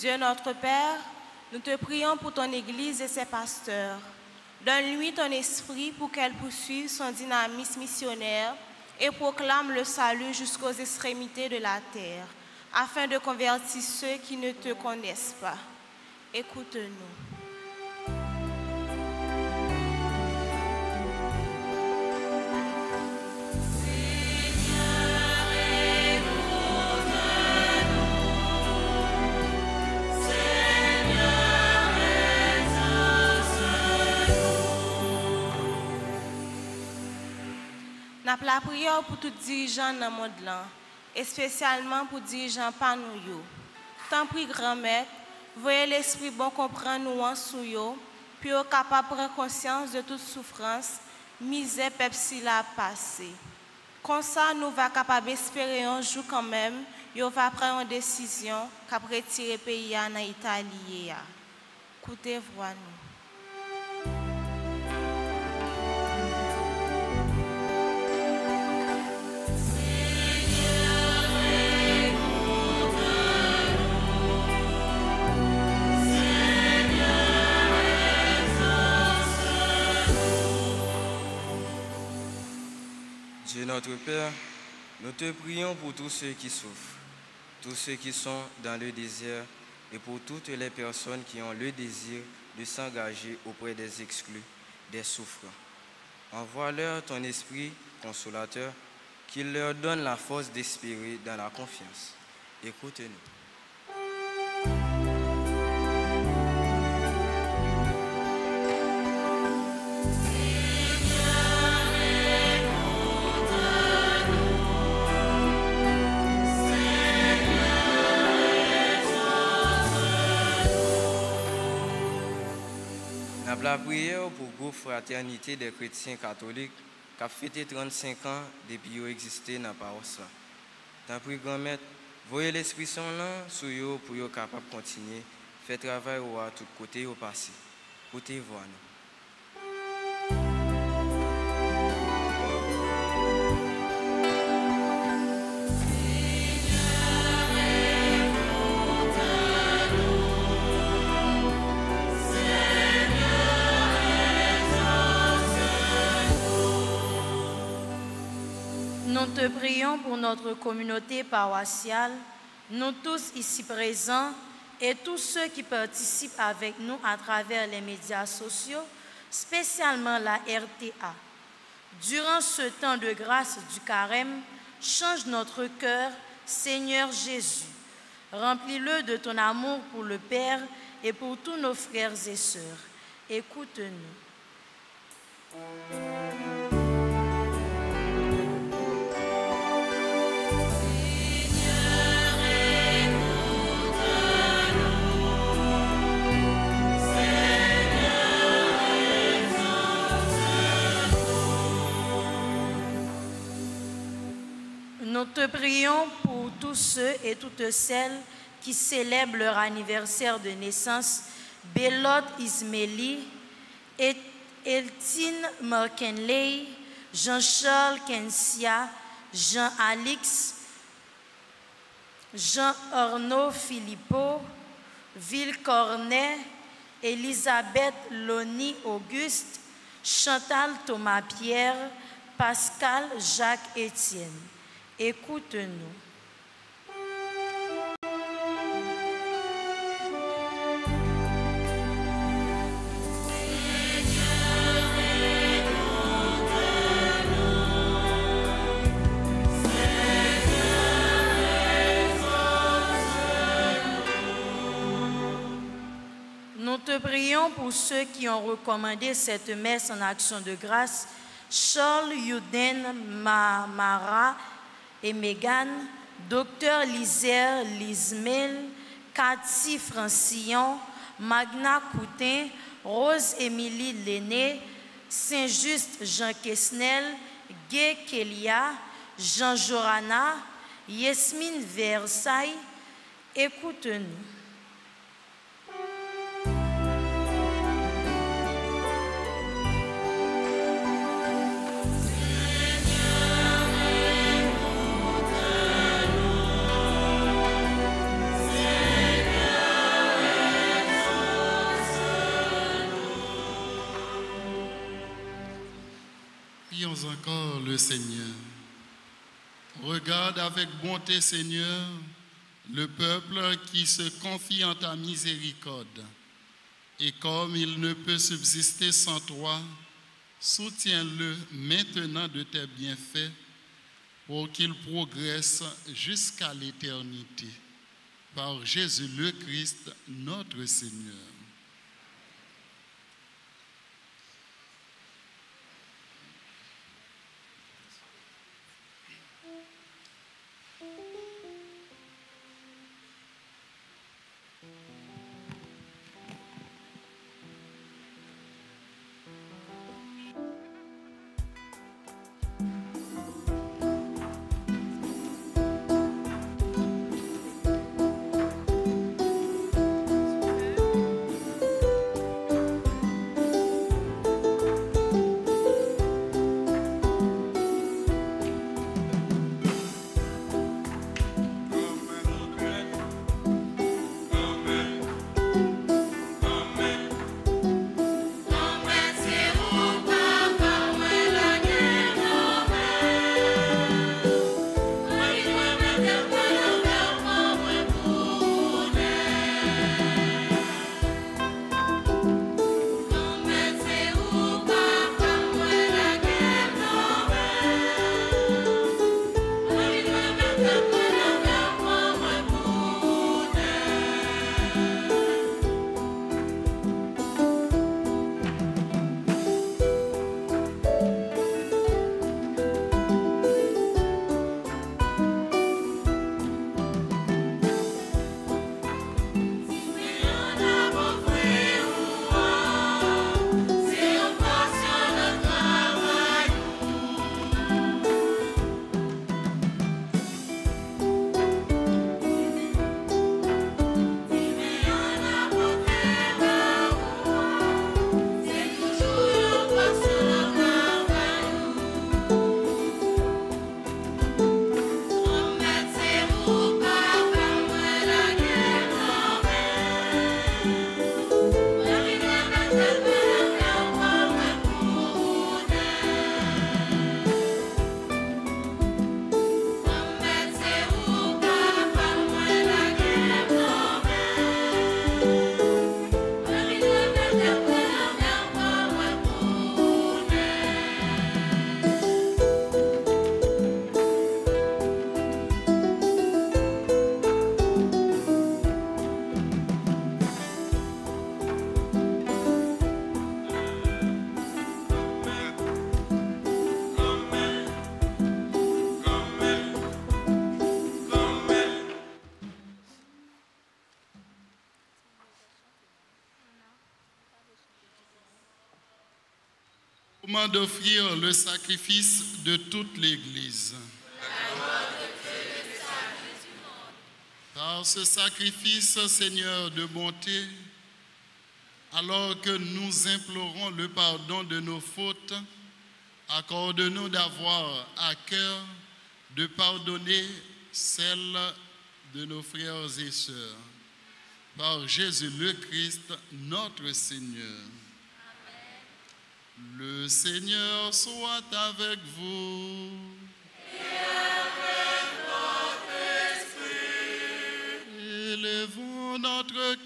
Dieu notre Père, nous te prions pour ton Église et ses pasteurs. Donne-lui ton esprit pour qu'elle poursuive son dynamisme missionnaire et proclame le salut jusqu'aux extrémités de la terre, afin de convertir ceux qui ne te connaissent pas. Écoute-nous. Nous la prière pour tous les dirigeants dans le monde, et spécialement pour les dirigeants par nous. Tant pis, grand-mère, voyez l'esprit bon comprendre nous en sous, puis capable de prendre conscience de toute souffrance, misère, pepsi la passé. Comme ça, nous va capable d'espérer un jour quand même, nous va prendre une décision pour retirer le pays en Italie. Écoutez, voix-nous. Dieu notre Père, nous te prions pour tous ceux qui souffrent, tous ceux qui sont dans le désert et pour toutes les personnes qui ont le désir de s'engager auprès des exclus, des souffrants. Envoie-leur ton esprit consolateur, qu'il leur donne la force d'espérer dans la confiance. Écoute-nous. La prière pour le groupe Fraternité des chrétiens catholiques qui a fêté 35 ans depuis qu'ils ont existé dans la paroisse. Tant pis, grand-mère, voyez l'Esprit Saint sur eux pour être capable de continuer, faire travail à tout côté au passé. Écoutez, voix-nous. Nous te prions pour notre communauté paroissiale, nous tous ici présents et tous ceux qui participent avec nous à travers les médias sociaux, spécialement la RTA. Durant ce temps de grâce du carême, change notre cœur, Seigneur Jésus. Remplis-le de ton amour pour le Père et pour tous nos frères et sœurs. Écoute-nous. Nous te prions pour tous ceux et toutes celles qui célèbrent leur anniversaire de naissance, Bélot Ismaili, Eltine McKinley, Jean-Charles Kensia, Jean-Alix, Jean-Arnaud Philippot, Ville Cornet, Elisabeth Loni Auguste, Chantal Thomas Pierre, Pascal Jacques Étienne. écoute-nous. Nous te prions pour ceux qui ont recommandé cette messe en action de grâce, Charles Yuden Mara et Megan, Dr Lizer Lismel, Cathy Francillon, Magna Coutin, Rose Émilie Lenné, Saint-Just Jean Quesnel, Gay Kélia, Jean Jorana, Yasmine Versailles, écoute-nous. Prions encore le Seigneur. Regarde avec bonté, Seigneur, le peuple qui se confie en ta miséricorde. Et comme il ne peut subsister sans toi, soutiens-le maintenant de tes bienfaits pour qu'il progresse jusqu'à l'éternité. Par Jésus le Christ, notre Seigneur. Moment d'offrir le sacrifice de toute l'Église. Par ce sacrifice, Seigneur de bonté, alors que nous implorons le pardon de nos fautes, accorde-nous d'avoir à cœur de pardonner celles de nos frères et sœurs. Par Jésus le Christ, notre Seigneur. Le Seigneur soit avec vous. Et avec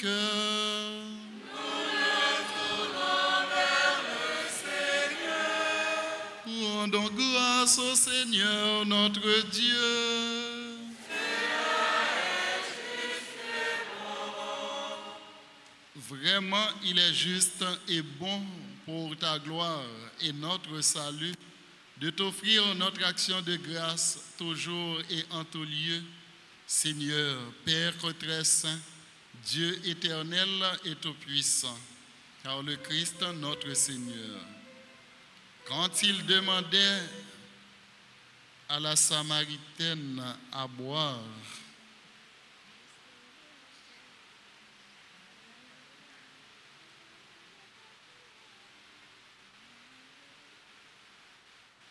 cœur. Rendons grâce au Seigneur notre Dieu. Vraiment, il est juste et bon pour ta gloire et notre salut de t'offrir notre action de grâce toujours et en tout lieu. Seigneur, Père très saint, Dieu éternel et tout-puissant, car le Christ notre Seigneur, quand il demandait à la Samaritaine à boire,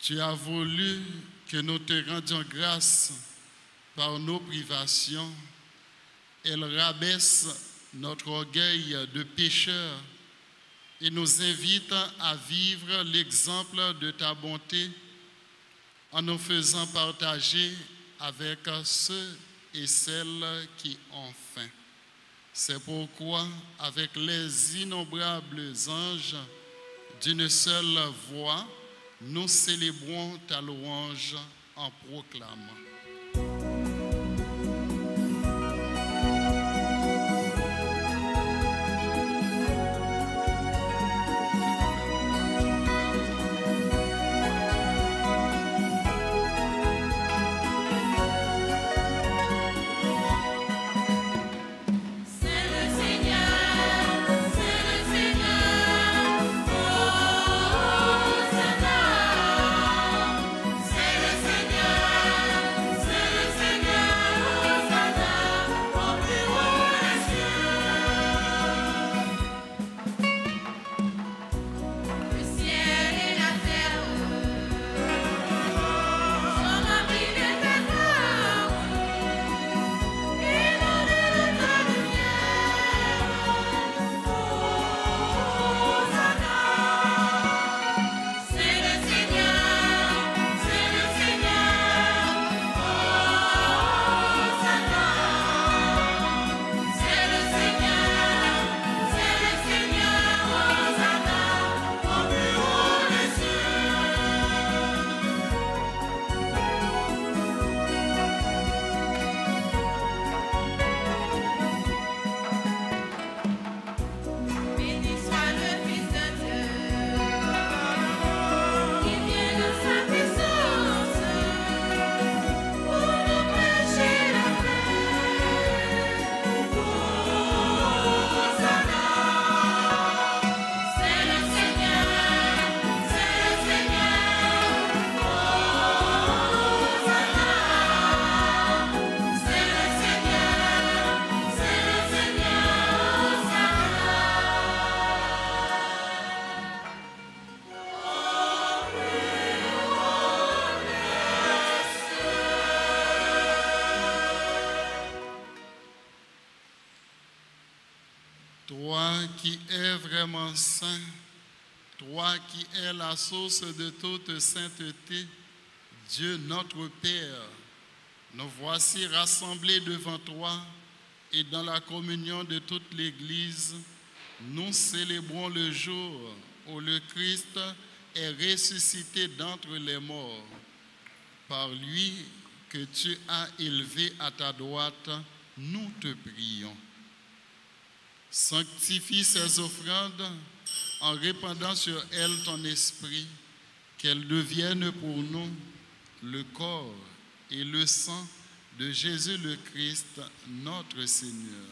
tu as voulu que nous te rendions grâce par nos privations. Elle rabaisse notre orgueil de pécheur et nous invite à vivre l'exemple de ta bonté en nous faisant partager avec ceux et celles qui ont faim. C'est pourquoi, avec les innombrables anges, d'une seule voix, nous célébrons ta louange en proclamant. Toi qui es vraiment saint, toi qui es la source de toute sainteté, Dieu notre Père, nous voici rassemblés devant toi et dans la communion de toute l'Église, nous célébrons le jour où le Christ est ressuscité d'entre les morts. Par lui que tu as élevé à ta droite, nous te prions. Sanctifie ces offrandes en répandant sur elles ton esprit, qu'elles deviennent pour nous le corps et le sang de Jésus le Christ, notre Seigneur.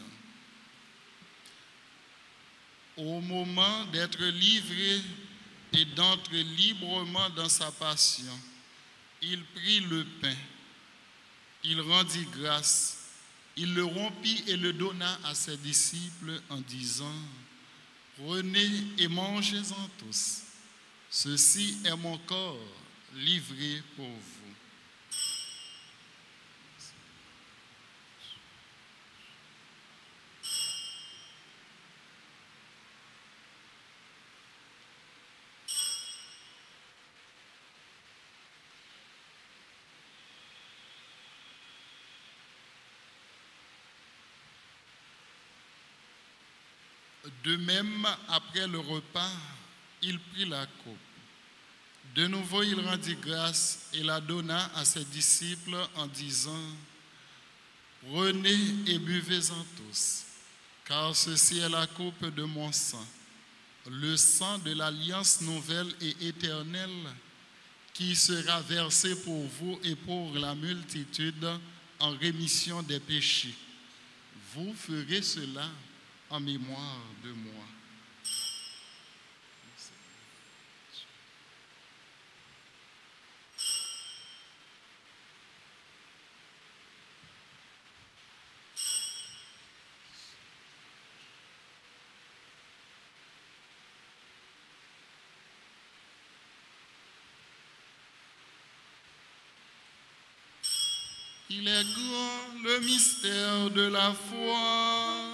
Au moment d'être livré et d'entrer librement dans sa passion, il prit le pain, il rendit grâce, il le rompit et le donna à ses disciples en disant: prenez et mangez-en tous. Ceci est mon corps livré pour vous. De même, après le repas, il prit la coupe. De nouveau, il rendit grâce et la donna à ses disciples en disant, « Prenez et buvez-en tous, car ceci est la coupe de mon sang, le sang de l'alliance nouvelle et éternelle, qui sera versé pour vous et pour la multitude en rémission des péchés. Vous ferez cela en mémoire de moi. » Il est grand le mystère de la foi.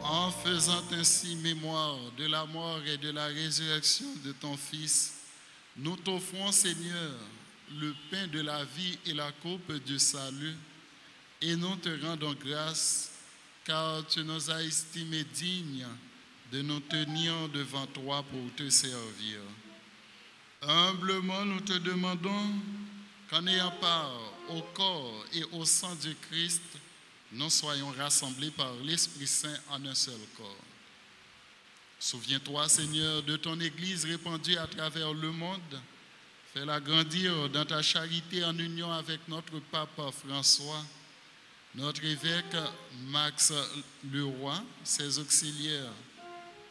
En faisant ainsi mémoire de la mort et de la résurrection de ton Fils, nous t'offrons, Seigneur, le pain de la vie et la coupe du salut, et nous te rendons grâce, car tu nous as estimés dignes de nous tenir devant toi pour te servir. Humblement, nous te demandons qu'en ayant part au corps et au sang du Christ, nous soyons rassemblés par l'Esprit Saint en un seul corps. Souviens-toi, Seigneur, de ton Église répandue à travers le monde. Fais-la grandir dans ta charité en union avec notre pape François, notre évêque Max Leroy, ses auxiliaires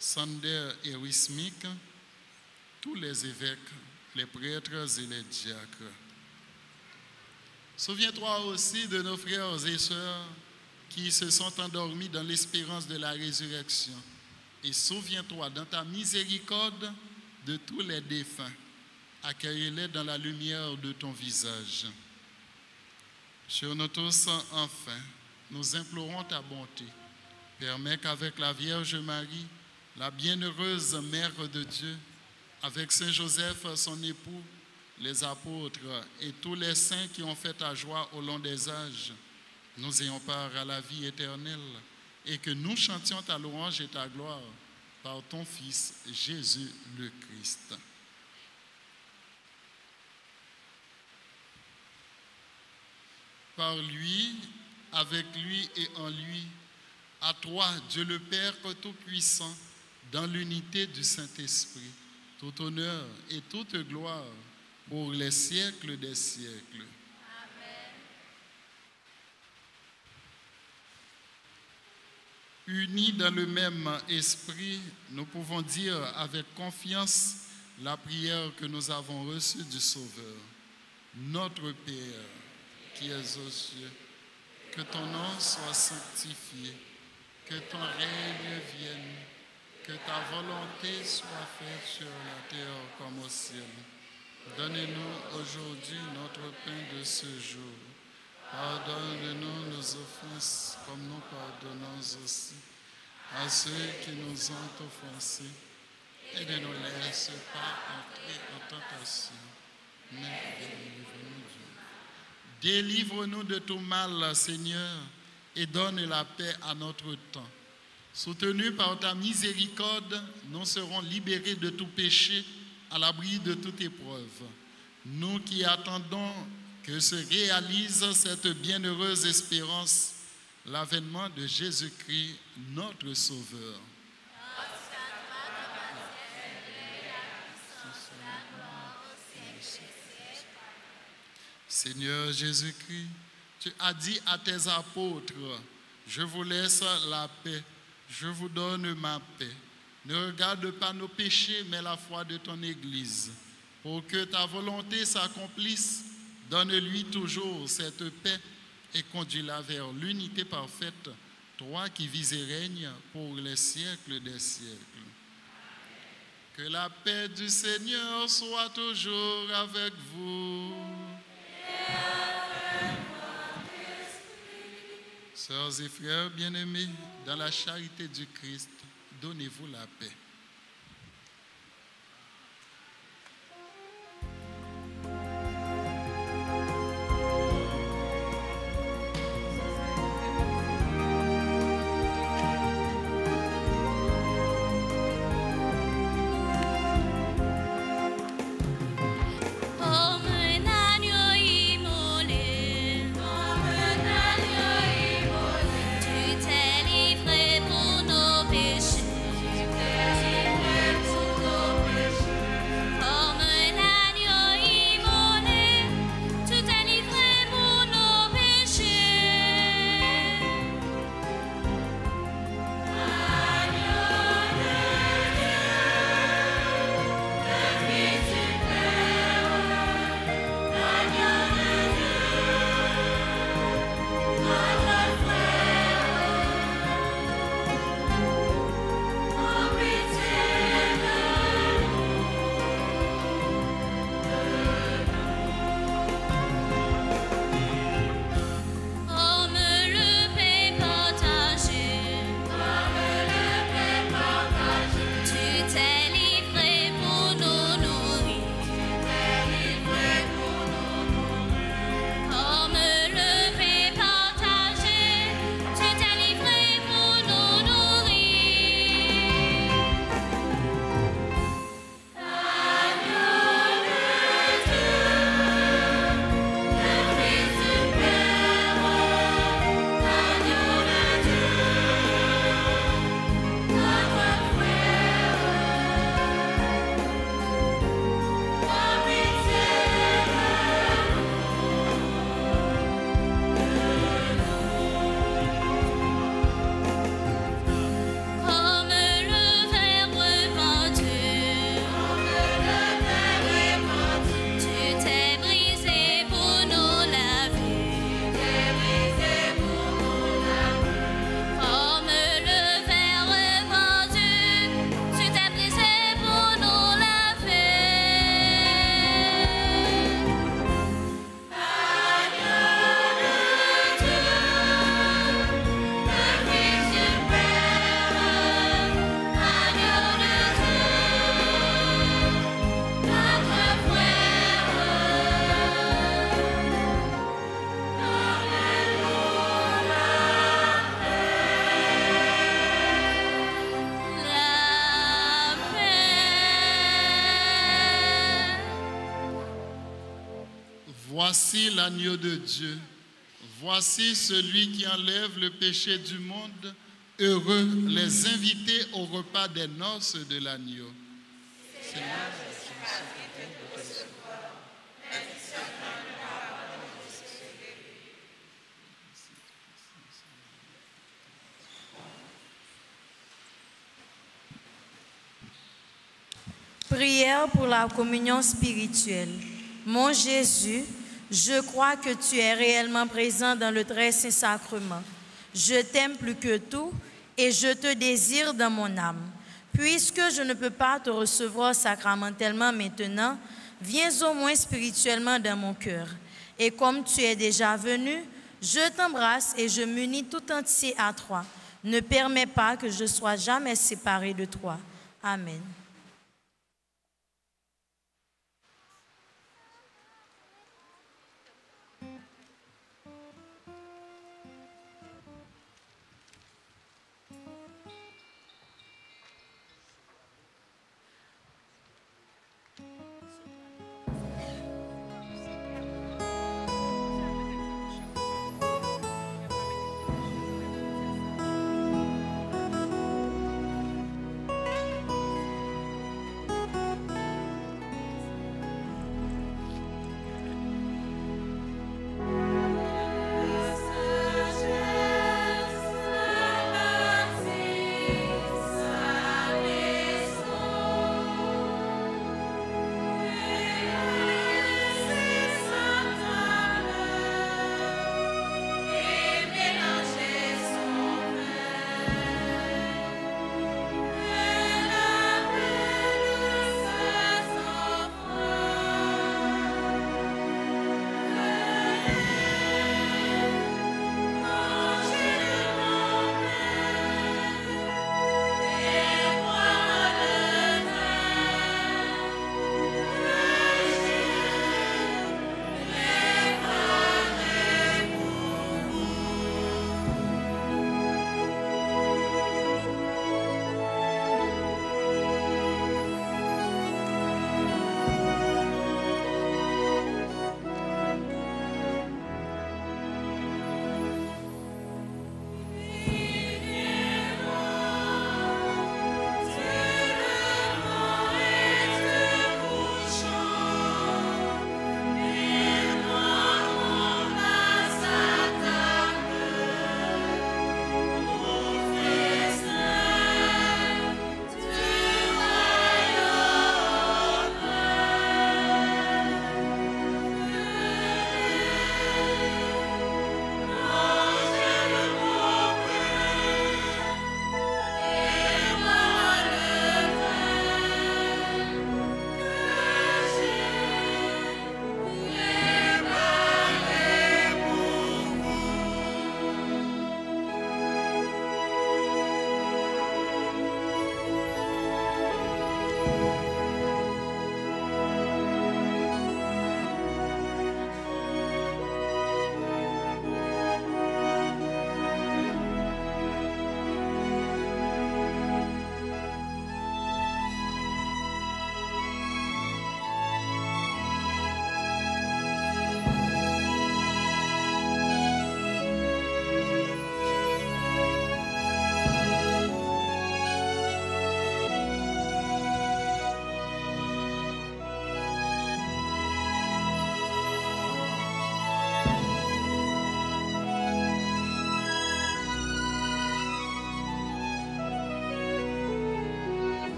Sander et Wismik, tous les évêques, les prêtres et les diacres. Souviens-toi aussi de nos frères et sœurs qui se sont endormis dans l'espérance de la résurrection. Et souviens-toi dans ta miséricorde de tous les défunts. Accueille-les dans la lumière de ton visage. Sur nous tous, enfin, nous implorons ta bonté. Permets qu'avec la Vierge Marie, la bienheureuse Mère de Dieu, avec Saint Joseph, son époux, les apôtres et tous les saints qui ont fait ta joie au long des âges, nous ayons part à la vie éternelle et que nous chantions ta louange et ta gloire par ton Fils Jésus le Christ. Par lui, avec lui et en lui, à toi, Dieu le Père Tout-Puissant, dans l'unité du Saint-Esprit, tout honneur et toute gloire pour les siècles des siècles. Amen. Unis dans le même esprit, nous pouvons dire avec confiance la prière que nous avons reçue du Sauveur. Notre Père, qui es aux cieux, que ton nom soit sanctifié, que ton règne vienne, que ta volonté soit faite sur la terre comme au ciel. Donne-nous aujourd'hui notre pain de ce jour. Pardonne-nous nos offenses comme nous pardonnons aussi à ceux qui nous ont offensés. Et ne nous laisse pas entrer en tentation, mais délivre-nous du mal. Délivre-nous de tout mal, Seigneur, et donne la paix à notre temps. Soutenus par ta miséricorde, nous serons libérés de tout péché, à l'abri de toute épreuve. Nous qui attendons que se réalise cette bienheureuse espérance, l'avènement de Jésus-Christ, notre Sauveur. Seigneur Jésus-Christ, tu as dit à tes apôtres, je vous laisse la paix, je vous donne ma paix. Ne regarde pas nos péchés, mais la foi de ton Église. Pour que ta volonté s'accomplisse, donne-lui toujours cette paix et conduis-la vers l'unité parfaite, toi qui vis et règnes pour les siècles des siècles. Que la paix du Seigneur soit toujours avec vous. Sœurs et frères bien-aimés, dans la charité du Christ, donnez-vous la paix. Voici l'agneau de Dieu. Voici celui qui enlève le péché du monde. Heureux les invités au repas des noces de l'agneau. Prière pour la communion spirituelle. Mon Jésus, je crois que tu es réellement présent dans le très saint sacrement. Je t'aime plus que tout et je te désire dans mon âme. Puisque je ne peux pas te recevoir sacramentellement maintenant, viens au moins spirituellement dans mon cœur. Et comme tu es déjà venu, je t'embrasse et je m'unis tout entier à toi. Ne permets pas que je sois jamais séparé de toi. Amen.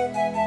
Viva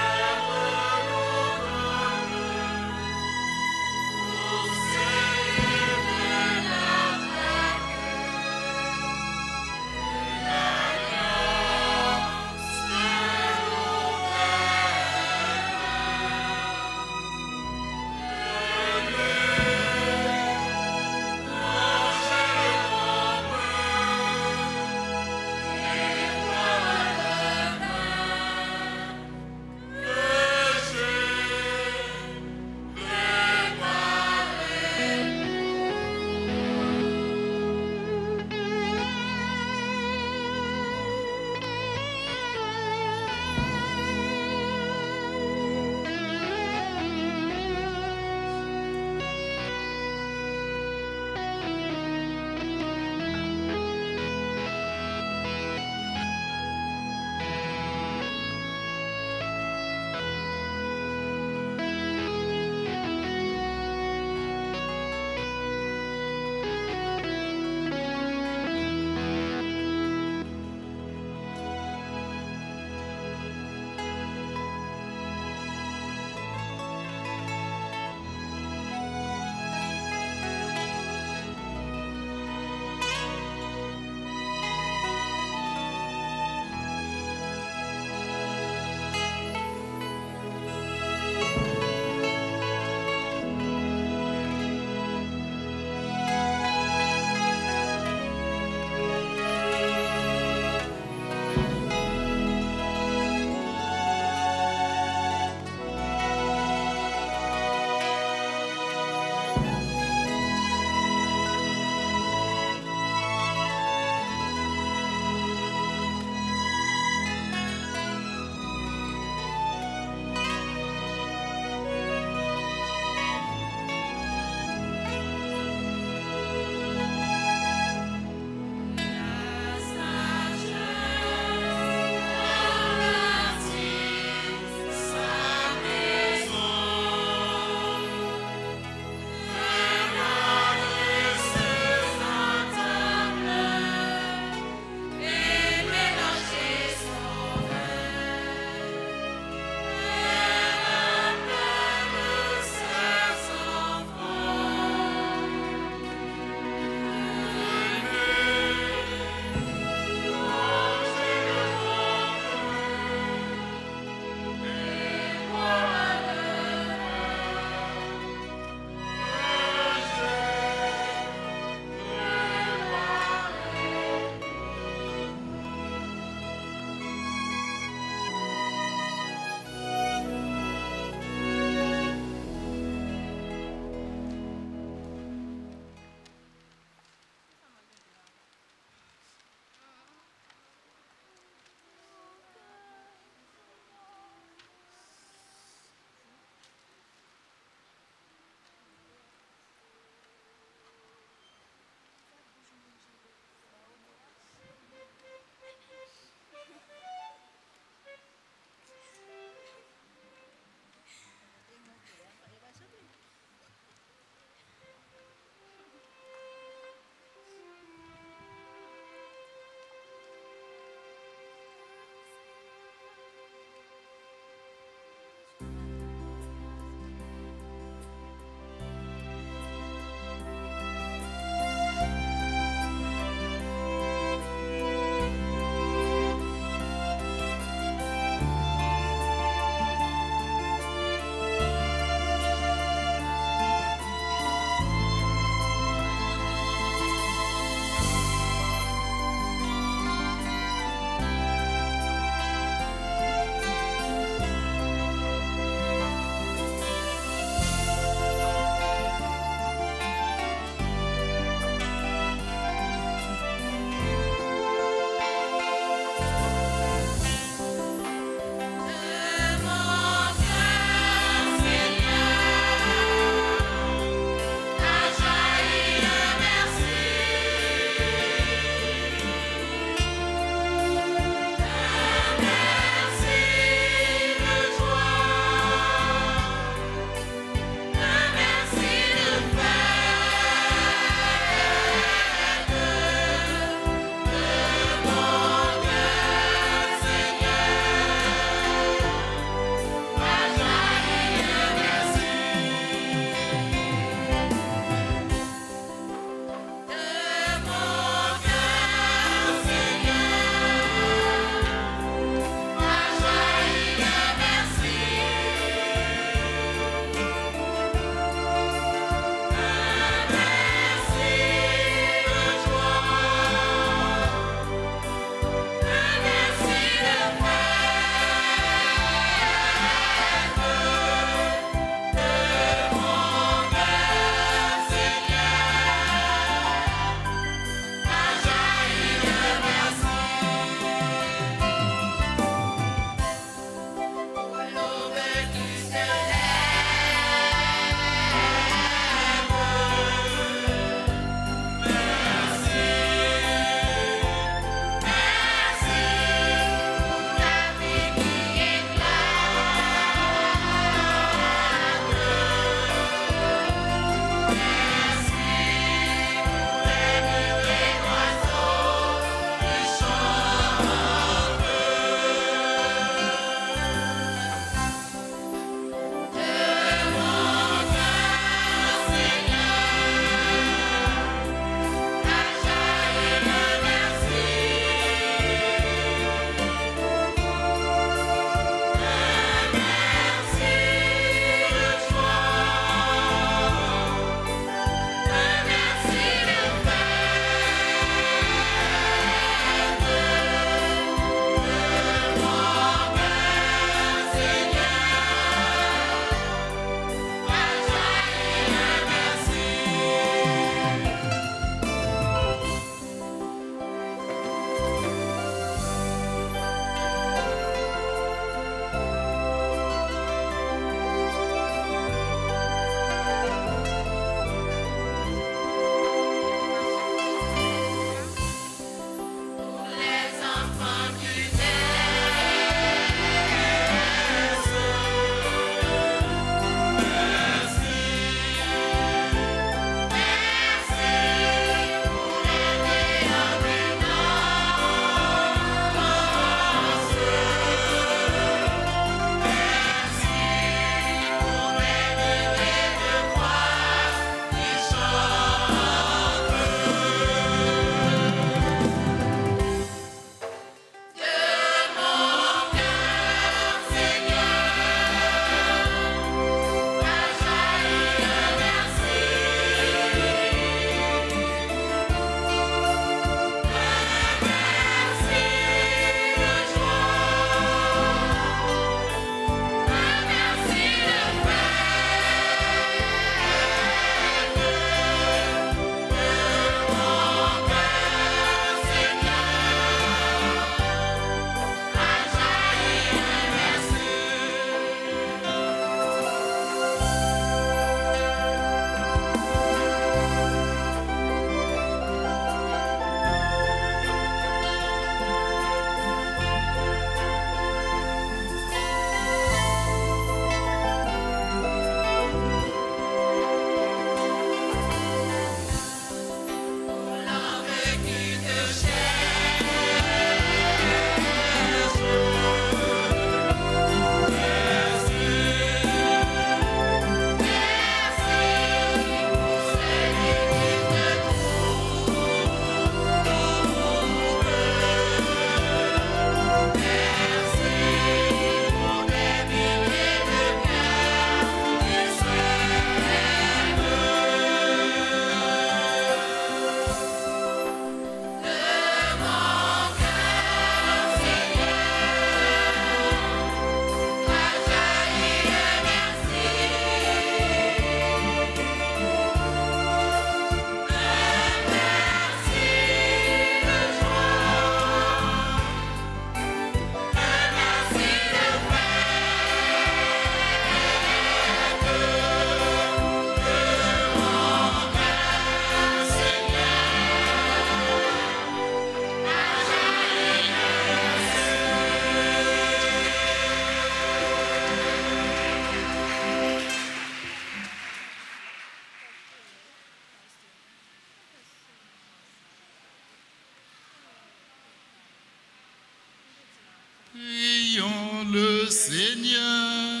prions le Seigneur.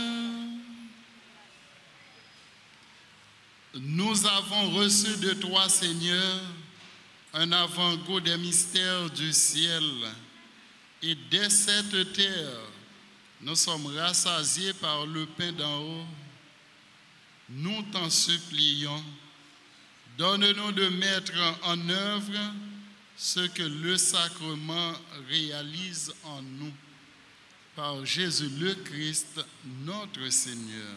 Nous avons reçu de toi, Seigneur, un avant-goût des mystères du ciel. Et dès cette terre, nous sommes rassasiés par le pain d'en haut. Nous t'en supplions, donne-nous de mettre en œuvre ce que le sacrement réalise en nous. Par Jésus le Christ, notre Seigneur.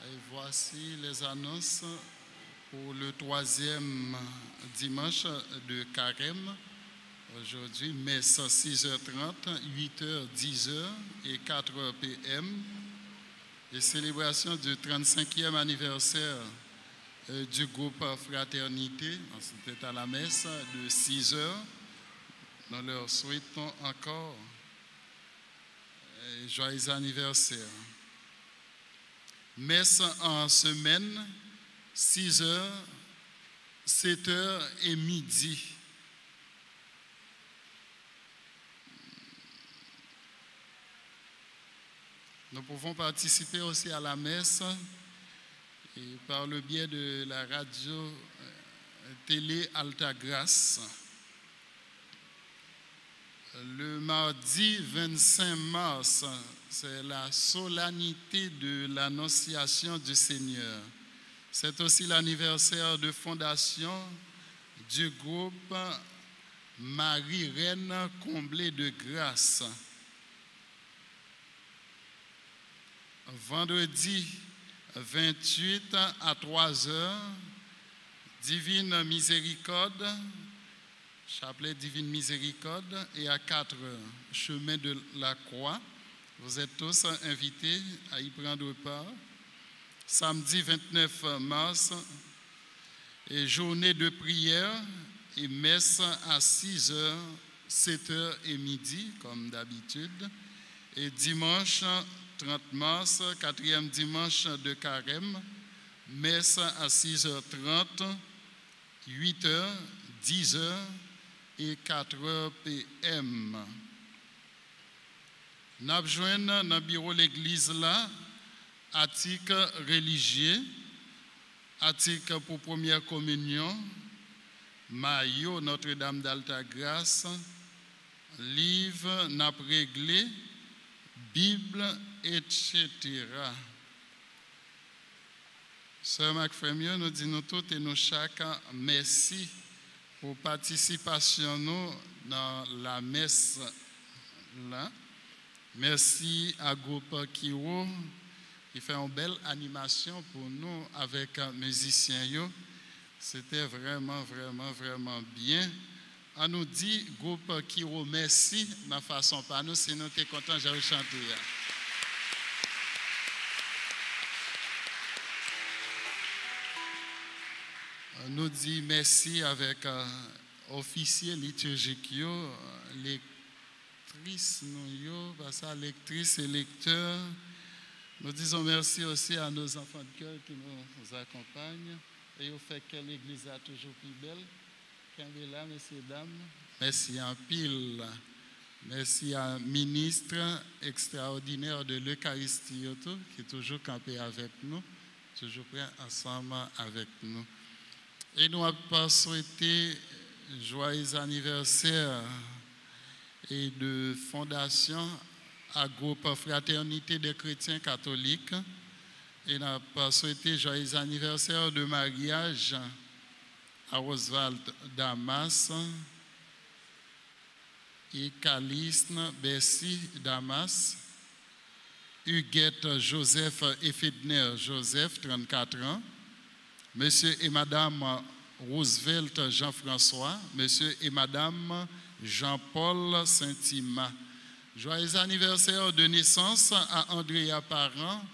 Et voici les annonces pour le 3e dimanche de Carême. Aujourd'hui, messe 6h30, 8h, 10h et 4h p.m. Et célébration du 35e anniversaire du groupe Fraternité. C'était à la messe de 6h. Nous leur souhaitons encore joyeux anniversaire. Messe en semaine, 6h, 7h et midi. Nous pouvons participer aussi à la messe et par le biais de la radio télé Altagrace. Le mardi 25 mars, c'est la solennité de l'Annonciation du Seigneur. C'est aussi l'anniversaire de fondation du groupe Marie-Reine comblée de grâce. Vendredi 28 à 3h, Divine Miséricorde, chapelet Divine Miséricorde, et à 4h, chemin de la Croix. Vous êtes tous invités à y prendre part. Samedi 29 mars, et journée de prière et messe à 6h, 7h et midi, comme d'habitude. Et dimanche 30 mars, 4e dimanche de Carême, messe à 6h30, 8h, 10h et 4h p.m. Nous avons joint dans le bureau de l'église là, article religieux, article pour première communion, maillot Notre-Dame d'Altagrace, livre n'a réglé, Bible, etc. Sœur Macfremio nous dit nous tous et nous chacun merci pour participation nous dans la messe là. Merci à groupe Kiro qui fait une belle animation pour nous avec un musicien. C'était vraiment bien. On nous dit groupe Kiro merci de façon par nous, si nous sommes contents, j'ai chanté. On nous dit merci avec officier liturgique, lectrice, lectrice et lecteur. Nous disons merci aussi à nos enfants de cœur qui nous accompagnent et au fait que l'église est toujours plus belle. Là, messieurs, dames, merci en pile. Merci à ministre extraordinaire de l'Eucharistie qui est toujours campé avec nous, toujours prêt ensemble avec nous. Et nous avons souhaité joyeux anniversaire et de fondation à groupe Fraternité des chrétiens catholiques. Et nous avons souhaité joyeux anniversaire de mariage à Oswald Damas et Caliste Bessie Damas, Huguette Joseph Efedner Joseph, 34 ans, Monsieur et Madame Roosevelt Jean-François, Monsieur et Madame Jean-Paul Saint-Ima. Joyeux anniversaire de naissance à Andrea Parent,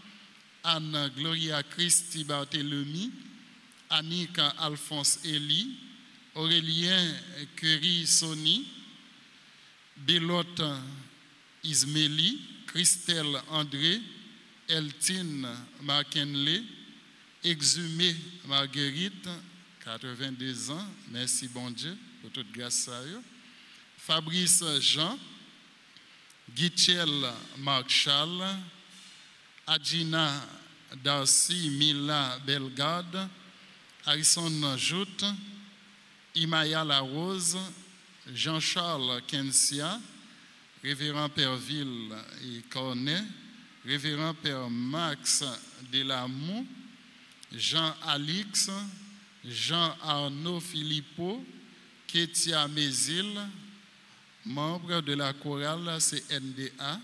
Anne Gloria Christi Barthélemy, Annick Alphonse Elie, Aurélien Curie-Sony, Belote Isméli, Christelle André, Eltine McKinley, Exhumé Marguerite, 82 ans, merci bon Dieu pour toute grâce à eux. Fabrice Jean, Guichel Marc-Charles, Adjina Darcy Mila Belgade, Harrison Joute, Imaya Larose, Jean-Charles Kensia, Révérend Père Ville et Cornet, Révérend Père Max Delamont, Jean-Alix, Jean-Arnaud Philippot, Kétia Mézil, membre de la chorale CNDA,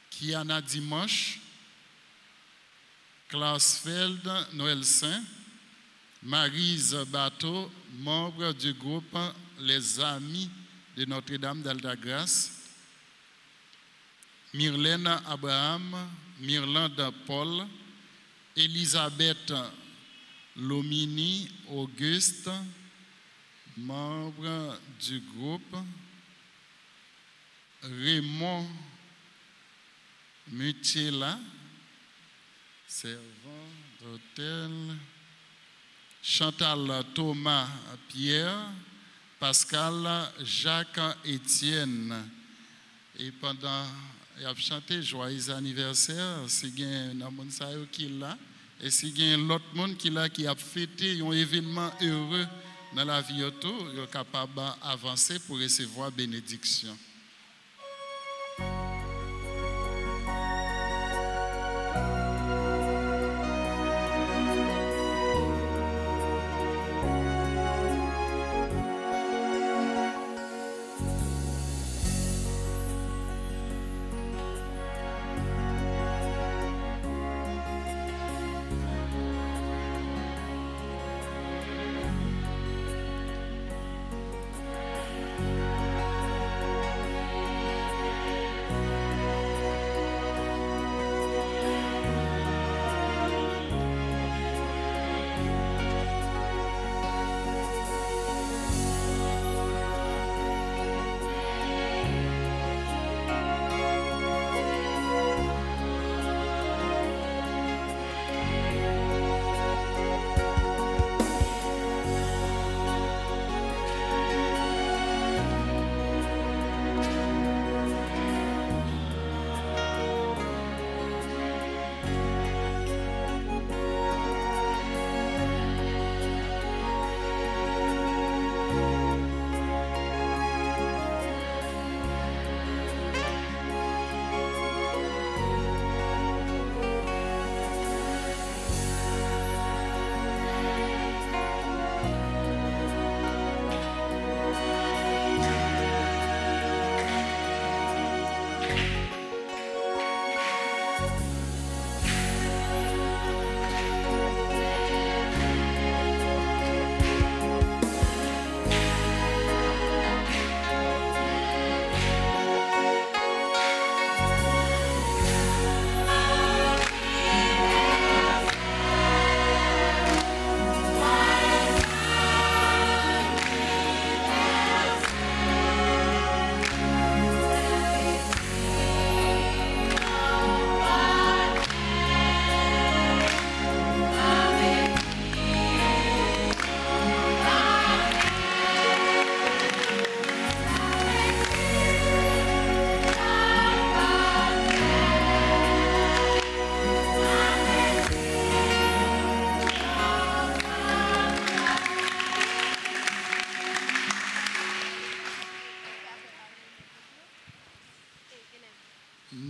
Kiana Dimanche, Klausfeld Noël Saint, Maryse Bateau, membre du groupe Les Amis de Notre-Dame d'Alta-Grace, Myrlène Abraham, Myrlande Paul, Elisabeth Lomini Auguste, membre du groupe, Raymond Mutela, servant d'hôtel, Chantal Thomas Pierre, Pascal Jacques Étienne. Et pendant il a chanté joyeux anniversaire, si il y a un monde qui là, et si il y a l'autre monde qui là qui a fêté un événement heureux dans la vie autour, il est capable d'avancer pour recevoir bénédiction.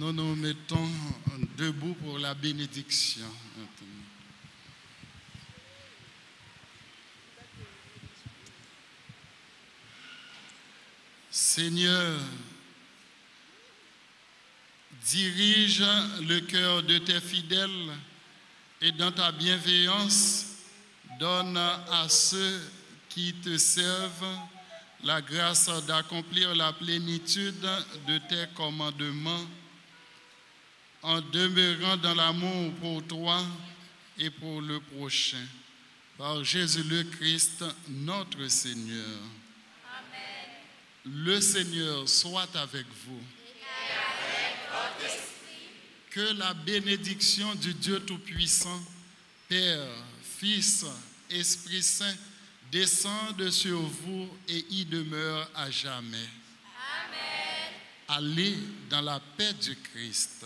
Nous nous mettons debout pour la bénédiction. Seigneur, dirige le cœur de tes fidèles et dans ta bienveillance, donne à ceux qui te servent la grâce d'accomplir la plénitude de tes commandements en demeurant dans l'amour pour toi et pour le prochain. Par Jésus le Christ, notre Seigneur. Amen. Le Seigneur soit avec vous. Et avec votre esprit. Que la bénédiction du Dieu Tout-Puissant, Père, Fils, Esprit Saint, descende sur vous et y demeure à jamais. Amen. Allez dans la paix du Christ.